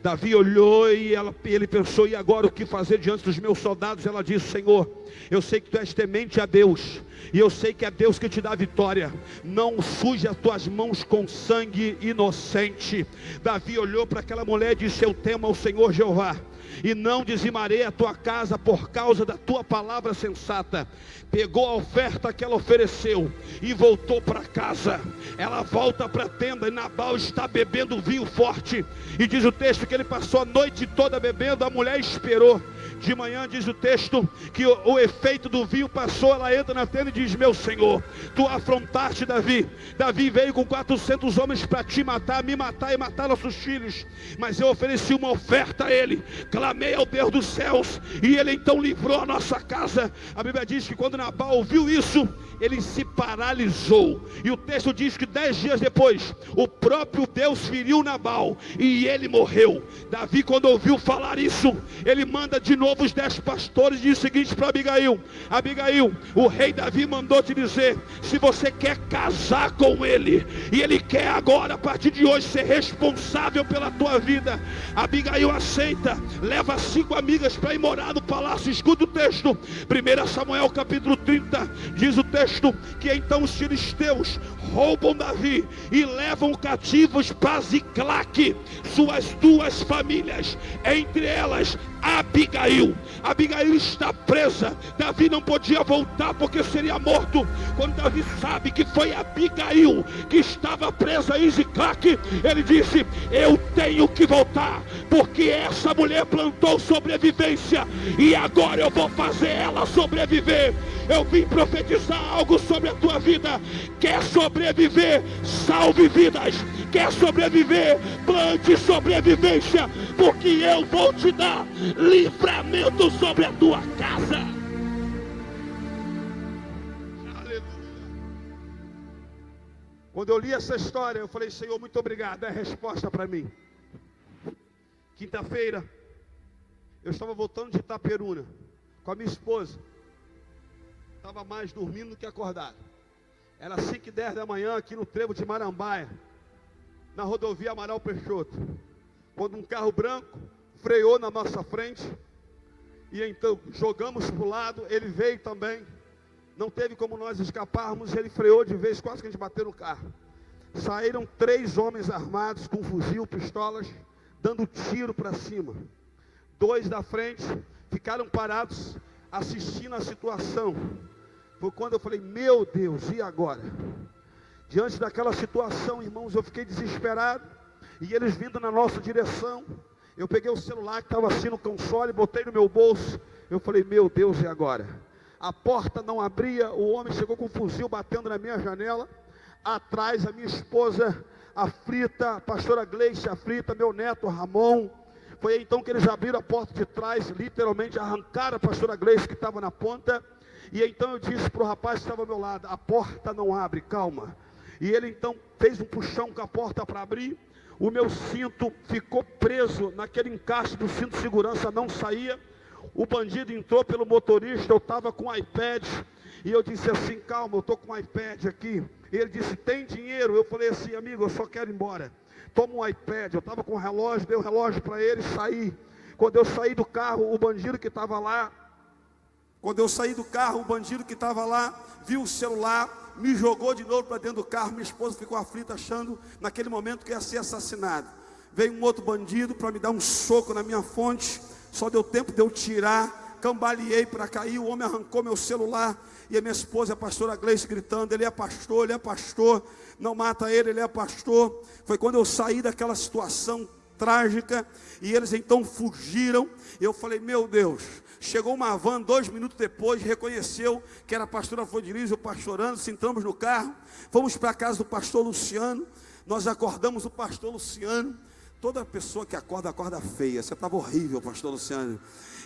Davi olhou e ele pensou, e agora o que fazer diante dos meus soldados? Ela disse, Senhor, eu sei que tu és temente a Deus, e eu sei que é Deus que te dá vitória, não suje as tuas mãos com sangue inocente. Davi olhou para aquela mulher e disse, eu temo ao Senhor Jeová, e não dizimarei a tua casa por causa da tua palavra sensata. Pegou a oferta que ela ofereceu e voltou para casa. Ela volta para a tenda e Nabal está bebendo vinho forte, e diz o texto que ele passou a noite toda bebendo. A mulher esperou, De manhã diz o texto que o efeito do vinho passou, ela entra na tenda e diz: meu Senhor, tu afrontaste Davi. Davi veio com 400 homens para te matar, me matar e matar nossos filhos. Mas eu ofereci uma oferta a ele, clamei ao Deus dos céus, e ele então livrou a nossa casa. A Bíblia diz que quando Nabal ouviu isso, ele se paralisou. E o texto diz que 10 dias depois, o próprio Deus feriu Nabal e ele morreu. Davi, quando ouviu falar isso, ele manda de novo os 10 pastores e diz o seguinte para Abigail: Abigail, o rei Davi mandou te dizer, se você quer casar com ele, e ele quer agora, a partir de hoje, ser responsável pela tua vida. Abigail aceita, leva 5 amigas para ir morar no palácio. Escuta o texto, 1 Samuel capítulo 30, diz o texto que então os filisteus roubam Davi e levam cativos para Ziclague suas 2 famílias, entre elas Abigail. Abigail está presa. Davi não podia voltar porque seria morto. Quando Davi sabe que foi Abigail que estava presa em Ziclague, ele disse: eu tenho que voltar, porque essa mulher plantou sobrevivência e agora eu vou fazer ela sobreviver. Eu vim profetizar algo sobre a tua vida. Quer sobreviver? Salve vidas. Quer sobreviver? Plante sobrevivência, porque eu vou te dar livramento sobre a tua casa. Aleluia. Quando eu li essa história, eu falei: Senhor, muito obrigado, é a resposta para mim. Quinta-feira, eu estava voltando de Itaperuna com a minha esposa. Estava mais dormindo do que acordado. Era 5h10 da manhã aqui no trevo de Marambaia, na rodovia Amaral Peixoto, quando um carro branco freou na nossa frente, e então jogamos para o lado. Ele veio também, não teve como nós escaparmos, ele freou de vez, quase que a gente bateu no carro. Saíram 3 homens armados com fuzil, pistolas, dando tiro para cima. 2 da frente ficaram parados assistindo a situação. Foi quando eu falei: meu Deus, e agora? Diante daquela situação, irmãos, eu fiquei desesperado, e eles vindo na nossa direção. Eu peguei o celular que estava assim no console, botei no meu bolso. Eu falei: meu Deus, e agora? A porta não abria, o homem chegou com um fuzil batendo na minha janela. Atrás, a minha esposa aflita, a pastora Gleice aflita, meu neto Ramon. Foi então que eles abriram a porta de trás, literalmente arrancaram a pastora Gleice que estava na ponta. E então eu disse para o rapaz que estava ao meu lado: a porta não abre, calma. E ele então fez um puxão com a porta para abrir. O meu cinto ficou preso naquele encaixe do cinto de segurança, não saía. O bandido entrou pelo motorista, eu estava com o iPad. E eu disse assim: calma, eu estou com o iPad aqui. E ele disse: tem dinheiro? Eu falei assim: amigo, eu só quero ir embora. Toma um iPad. Eu estava com o relógio, dei o relógio para ele e saí. Quando eu saí do carro, o bandido que estava lá, viu o celular, me jogou de novo para dentro do carro. Minha esposa ficou aflita, achando naquele momento que ia ser assassinado. Veio um outro bandido para me dar um soco na minha fonte. Só deu tempo de eu tirar, cambaleei para cair. O homem arrancou meu celular. E a minha esposa, a pastora Gleice, gritando: ele é pastor, não mata ele, ele é pastor. Foi quando eu saí daquela situação trágica, e eles então fugiram. Eu falei: meu Deus. Chegou uma van 2 minutos depois, reconheceu que era a pastora Fodilize, o pastorando. Entramos no carro, fomos para a casa do pastor Luciano. Nós acordamos o pastor Luciano. Toda pessoa que acorda, acorda feia. Você estava horrível, pastor Luciano.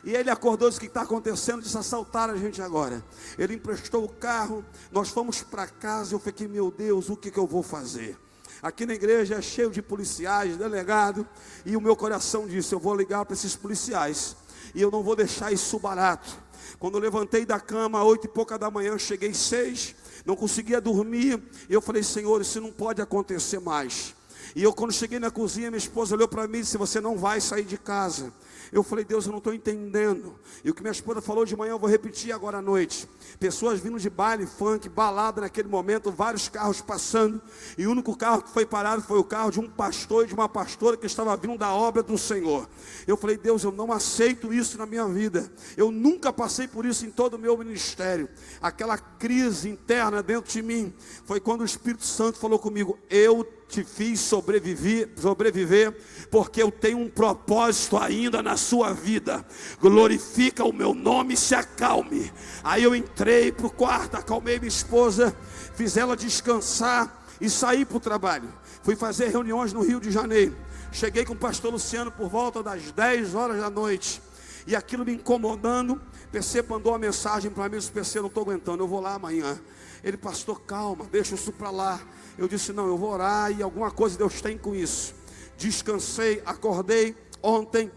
E ele acordou, disse: o que está acontecendo? Disse: assaltaram a gente agora. Ele emprestou o carro, nós fomos para casa. Eu fiquei: meu Deus, o que eu vou fazer? Aqui na igreja é cheio de policiais, delegado. E o meu coração disse: eu vou ligar para esses policiais, e eu não vou deixar isso barato. Quando eu levantei da cama, 8 e pouca da manhã, cheguei 6, não conseguia dormir. E eu falei: Senhor, isso não pode acontecer mais. E eu, quando cheguei na cozinha, minha esposa olhou para mim e disse: você não vai sair de casa. Eu falei: Deus, eu não estou entendendo. E o que minha esposa falou de manhã, eu vou repetir agora à noite. pessoas vindo de baile, funk, balada naquele momento, vários carros passando, e o único carro que foi parado foi o carro de um pastor e de uma pastora que estava vindo da obra do Senhor. Eu falei, Deus, eu não aceito isso na minha vida, eu nunca passei por isso em todo o meu ministério. Aquela crise interna dentro de mim, foi quando o Espírito Santo falou comigo, eu te fiz sobreviver, porque eu tenho um propósito ainda na sua vida. Glorifica o meu nome e se acalme. Aí eu entrei para o quarto, acalmei minha esposa, fiz ela descansar e saí para o trabalho. Fui fazer reuniões no Rio de Janeiro. Cheguei com o pastor Luciano por volta das 10 horas da noite. E aquilo me incomodando, PC mandou uma mensagem para mim, eu disse, PC, não estou aguentando, eu vou lá amanhã. Ele, pastor, calma, deixa isso para lá. Eu disse, não, eu vou orar e alguma coisa Deus tem com isso. Descansei, acordei ontem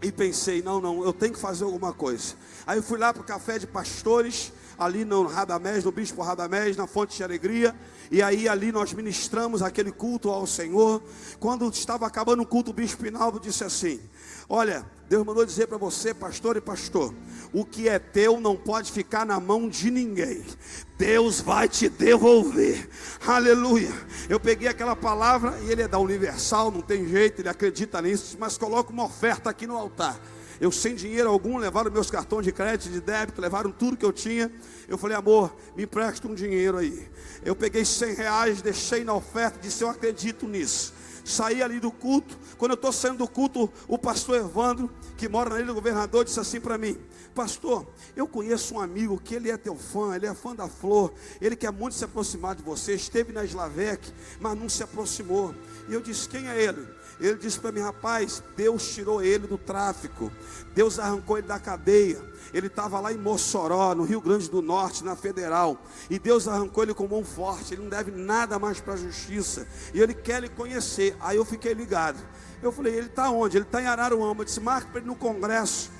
e pensei, não, eu tenho que fazer alguma coisa. Aí eu fui lá para o café de pastores, ali no Radamés, no Bispo Radamés, na Fonte de Alegria. E aí ali nós ministramos aquele culto ao Senhor. Quando estava acabando o culto, o Bispo Pinalvo disse assim, olha, Deus mandou dizer para você, pastor e pastor, o que é teu não pode ficar na mão de ninguém. Deus vai te devolver. Aleluia. Eu peguei aquela palavra, e ele é da Universal, não tem jeito, ele acredita nisso, mas coloca uma oferta aqui no altar. Eu sem dinheiro algum, levaram meus cartões de crédito, de débito, levaram tudo que eu tinha. Eu falei, amor, me empresta um dinheiro aí. Eu peguei R$100, deixei na oferta, disse, eu acredito nisso. Saí ali do culto. Quando eu estou saindo do culto, o pastor Evandro, que mora na Ilha do Governador, disse assim para mim, pastor, eu conheço um amigo que ele é teu fã, ele é fã da Flor, ele quer muito se aproximar de você, esteve na Slavec, mas não se aproximou. E eu disse, quem é ele? Ele disse para mim, rapaz, Deus tirou ele do tráfico, Deus arrancou ele da cadeia. Ele estava lá em Mossoró, no Rio Grande do Norte, na Federal, e Deus arrancou ele com mão forte, ele não deve nada mais para a justiça, e ele quer lhe conhecer. Aí eu fiquei ligado, eu falei, ele está onde? Ele está em Araruama. Eu disse, marca para ele no congresso.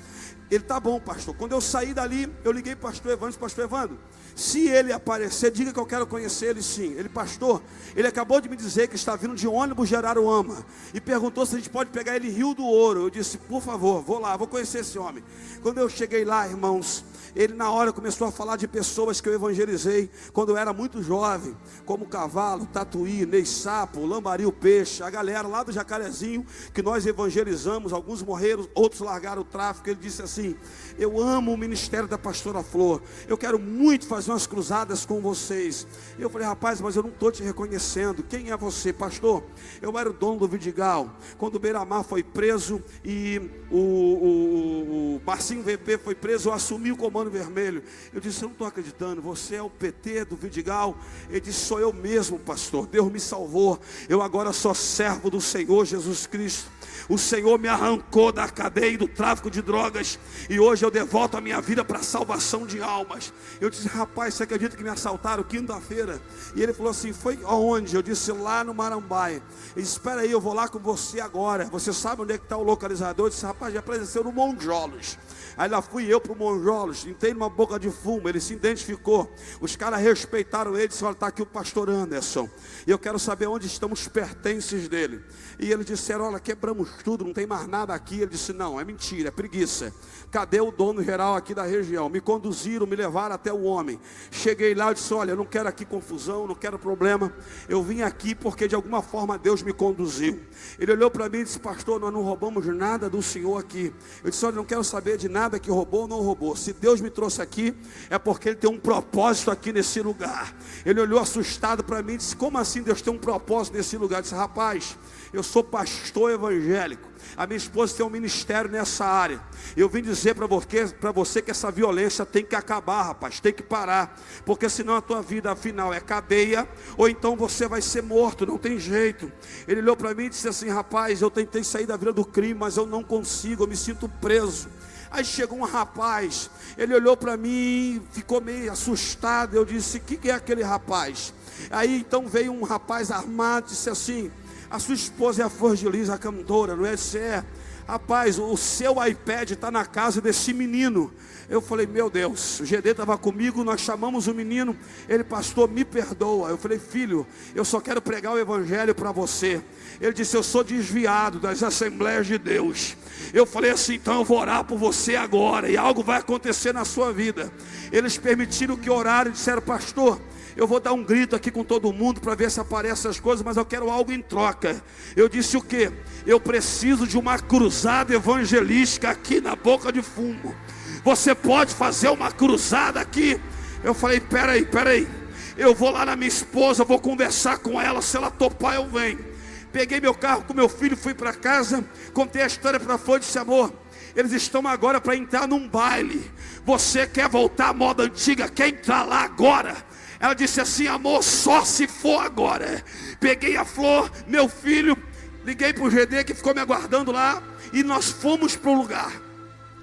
Ele, tá bom, pastor. Quando eu saí dali, eu liguei para o pastor Evandro, se ele aparecer, diga que eu quero conhecer ele sim. Ele, pastor, ele acabou de me dizer que está vindo de ônibus de Araruama, e perguntou se a gente pode pegar ele em Rio do Ouro. Eu disse, por favor, vou lá, vou conhecer esse homem. Quando eu cheguei lá, irmãos, ele na hora começou a falar de pessoas que eu evangelizei quando eu era muito jovem, como Cavalo, Tatuí, Ney Sapo, Lambari o Peixe, a galera lá do Jacarezinho, que nós evangelizamos. Alguns morreram, outros largaram o tráfico. Ele disse assim, eu amo o ministério da pastora Flor, eu quero muito fazer umas cruzadas com vocês. Eu falei, rapaz, mas eu não estou te reconhecendo. Quem é você? Pastor, eu era o dono do Vidigal, quando o Beiramar foi preso e o Marcinho VP foi preso, eu assumi o comando vermelho. Eu disse, eu não estou acreditando, você é o PT do Vidigal? Ele disse, sou eu mesmo, pastor, Deus me salvou, eu agora sou servo do Senhor Jesus Cristo. O Senhor me arrancou da cadeia e do tráfico de drogas, e hoje eu devolto a minha vida para a salvação de almas. Eu disse, rapaz, você acredita que me assaltaram quinta-feira? E ele falou assim, foi aonde? Eu disse, lá no Marambaia. Ele disse, espera aí, eu vou lá com você agora. Você sabe onde é que está o localizador? Eu disse, rapaz, já apareceu no Monjolos. Aí lá fui eu para o Monjolos, entrei numa boca de fumo, ele se identificou, os caras respeitaram ele, disse, olha, está aqui o pastor Anderson, e eu quero saber onde estão os pertences dele. E eles disseram, olha, quebramos tudo, não tem mais nada aqui. Ele disse, não, é mentira, é preguiça. Cadê o dono geral aqui da região? Me conduziram, me levaram até o homem. Cheguei lá e disse, olha, eu não quero aqui confusão, não quero problema, eu vim aqui porque de alguma forma Deus me conduziu. Ele olhou para mim e disse, pastor, nós não roubamos nada do senhor aqui. Eu disse, olha, não quero saber de nada que roubou ou não roubou. Se Deus me trouxe aqui, é porque Ele tem um propósito aqui nesse lugar. Ele olhou assustado para mim e disse, como assim Deus tem um propósito nesse lugar? Eu disse, rapaz, eu sou pastor evangélico, a minha esposa tem um ministério nessa área. Eu vim dizer para você que essa violência tem que acabar, rapaz, tem que parar, porque senão a tua vida afinal é cadeia, ou então você vai ser morto, não tem jeito. Ele olhou para mim e disse assim, rapaz, eu tentei sair da vida do crime, mas eu não consigo, eu me sinto preso. Aí chegou um rapaz, ele olhou para mim, ficou meio assustado. Eu disse, o que é aquele rapaz? Aí então veio um rapaz armado, disse assim, a sua esposa é a Flor de Lis, a cantora, não é? Disse, é. rapaz, o seu iPad está na casa desse menino. Eu falei, meu Deus, o GD estava comigo, nós chamamos o menino, ele, pastor, me perdoa. Eu falei, filho, eu só quero pregar o evangelho para você. Ele disse, eu sou desviado das Assembleias de Deus. Eu falei assim, então eu vou orar por você agora, e algo vai acontecer na sua vida. Eles permitiram que oraram e disseram, pastor, eu vou dar um grito aqui com todo mundo para ver se aparecem as coisas, mas eu quero algo em troca. Eu disse o quê? Eu preciso de uma cruzada evangelística aqui na Boca de Fumo. Você pode fazer uma cruzada aqui? Eu falei, peraí. Eu vou lá na minha esposa, vou conversar com ela, se ela topar eu venho. Peguei meu carro com meu filho, fui para casa, contei a história para a Flor, disse, amor, eles estão agora para entrar num baile. Você quer voltar à moda antiga, quer entrar lá agora? Ela disse assim, amor, só se for agora. Peguei a Flor, meu filho, liguei para o GD que ficou me aguardando lá, e nós fomos para o lugar.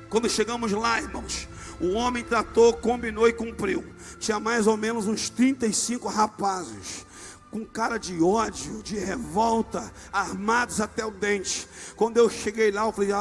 Quando chegamos lá, irmãos, o homem tratou, combinou e cumpriu. Tinha mais ou menos uns 35 rapazes, com cara de ódio, de revolta, armados até o dente. Quando eu cheguei lá, eu falei,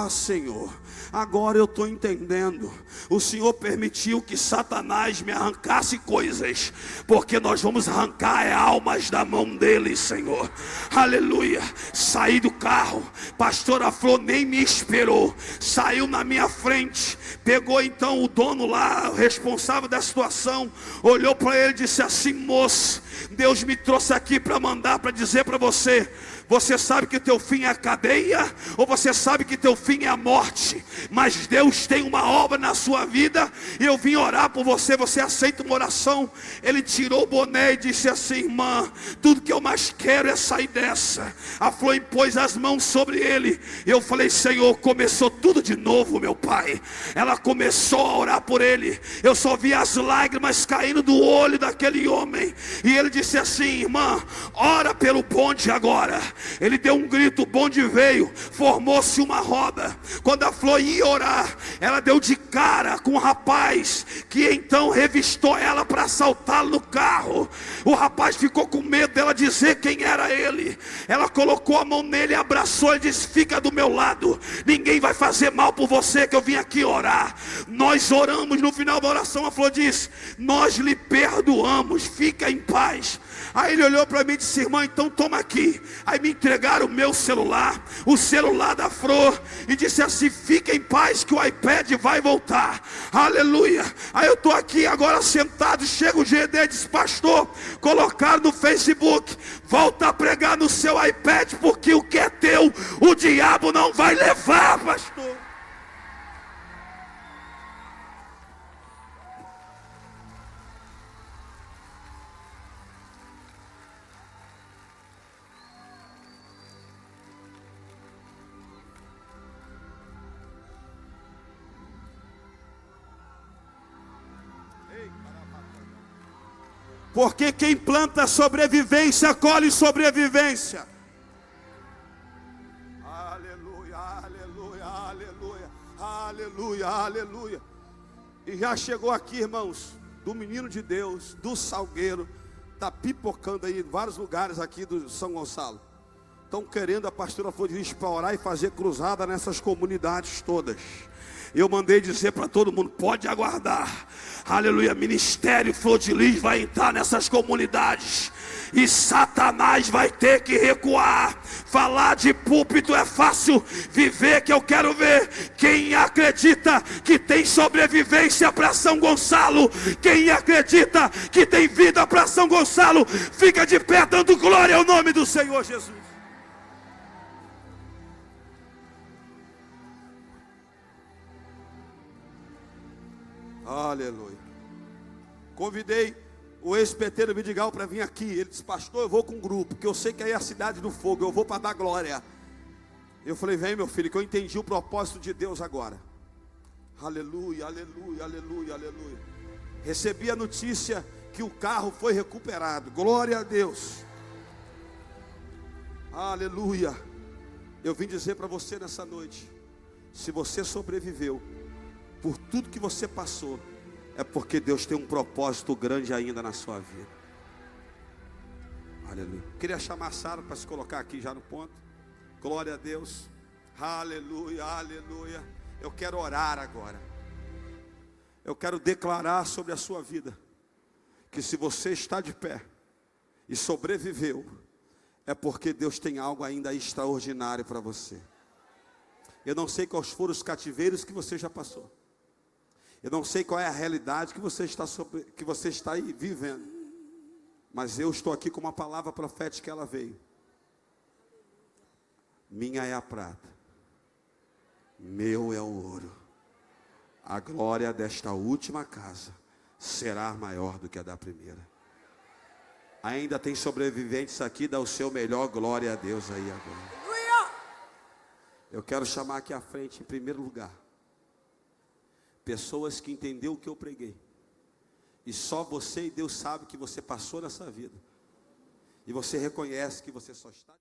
Senhor, agora eu estou entendendo. O Senhor permitiu que Satanás me arrancasse coisas, porque nós vamos arrancar almas da mão dele, Senhor. Aleluia. Saí do carro, pastora Flor nem me esperou, saiu na minha frente, pegou então o dono lá, o responsável da situação, olhou para ele e disse assim, moço, Deus me trouxe aqui para mandar, para dizer para você, você sabe que teu fim é a cadeia, ou você sabe que teu fim é a morte, mas Deus tem uma obra na sua vida, e eu vim orar por você, você aceita uma oração? Ele tirou o boné e disse assim, irmã, tudo que eu mais quero é sair dessa. A Flor impôs as mãos sobre ele, e eu falei, Senhor, começou tudo de novo, meu pai. Ela começou a orar por ele, eu só vi as lágrimas caindo do olho daquele homem, e ele disse assim, irmã, ora pelo bonde agora. Ele deu um grito, o bonde veio, formou-se uma roda. Quando a Flor ia orar, ela deu de cara com o rapaz, que então revistou ela para assaltá-lo no carro. O rapaz ficou com medo dela dizer quem era ele. Ela colocou a mão nele, abraçou e disse, fica do meu lado, ninguém vai fazer mal por você, que eu vim aqui orar. Nós oramos, no final da oração a Flor disse, nós lhe perdoamos, fica em paz. Aí ele olhou para mim e disse, irmã, então toma aqui. Aí me entregaram o meu celular, o celular da Flor, e disse assim, fica em paz que o iPad vai voltar. Aleluia. Aí eu estou aqui agora sentado, chega o GD e diz, pastor, colocaram no Facebook, volta a pregar no seu iPad, porque o que é teu, o diabo não vai levar, pastor. Porque quem planta sobrevivência, colhe sobrevivência. Aleluia, aleluia, aleluia, aleluia, aleluia. E já chegou aqui, irmãos, do menino de Deus, do Salgueiro, está pipocando aí em vários lugares aqui do São Gonçalo. Estão querendo a pastora Flor de Lis para orar e fazer cruzada nessas comunidades todas. Eu mandei dizer para todo mundo, pode aguardar. Aleluia, ministério Flor de Lis vai entrar nessas comunidades, e Satanás vai ter que recuar. Falar de púlpito é fácil, viver que eu quero ver. Quem acredita que tem sobrevivência para São Gonçalo, quem acredita que tem vida para São Gonçalo, fica de pé dando glória ao nome do Senhor Jesus. Aleluia. Convidei o ex-peteiro Vidigal para vir aqui. Ele disse, pastor, eu vou com um grupo, porque eu sei que aí é a cidade do fogo, eu vou para dar glória. Eu falei, vem meu filho, que eu entendi o propósito de Deus agora. Aleluia, aleluia, aleluia, aleluia. Recebi a notícia que o carro foi recuperado. Glória a Deus. Aleluia. Eu vim dizer para você nessa noite, se você sobreviveu por tudo que você passou, é porque Deus tem um propósito grande ainda na sua vida. Aleluia. Queria chamar a Sara para se colocar aqui já no ponto. Glória a Deus. Aleluia, aleluia. Eu quero orar agora. Eu quero declarar sobre a sua vida que se você está de pé e sobreviveu, é porque Deus tem algo ainda extraordinário para você. Eu não sei quais foram os cativeiros que você já passou. Eu não sei qual é a realidade que você está aí vivendo. Mas eu estou aqui com uma palavra profética, ela veio. Minha é a prata, meu é o ouro. A glória desta última casa será maior do que a da primeira. Ainda tem sobreviventes aqui, dá o seu melhor glória a Deus aí agora. Eu quero chamar aqui à frente, em primeiro lugar, pessoas que entenderam o que eu preguei. E só você e Deus sabe que você passou nessa vida. E você reconhece que você só está...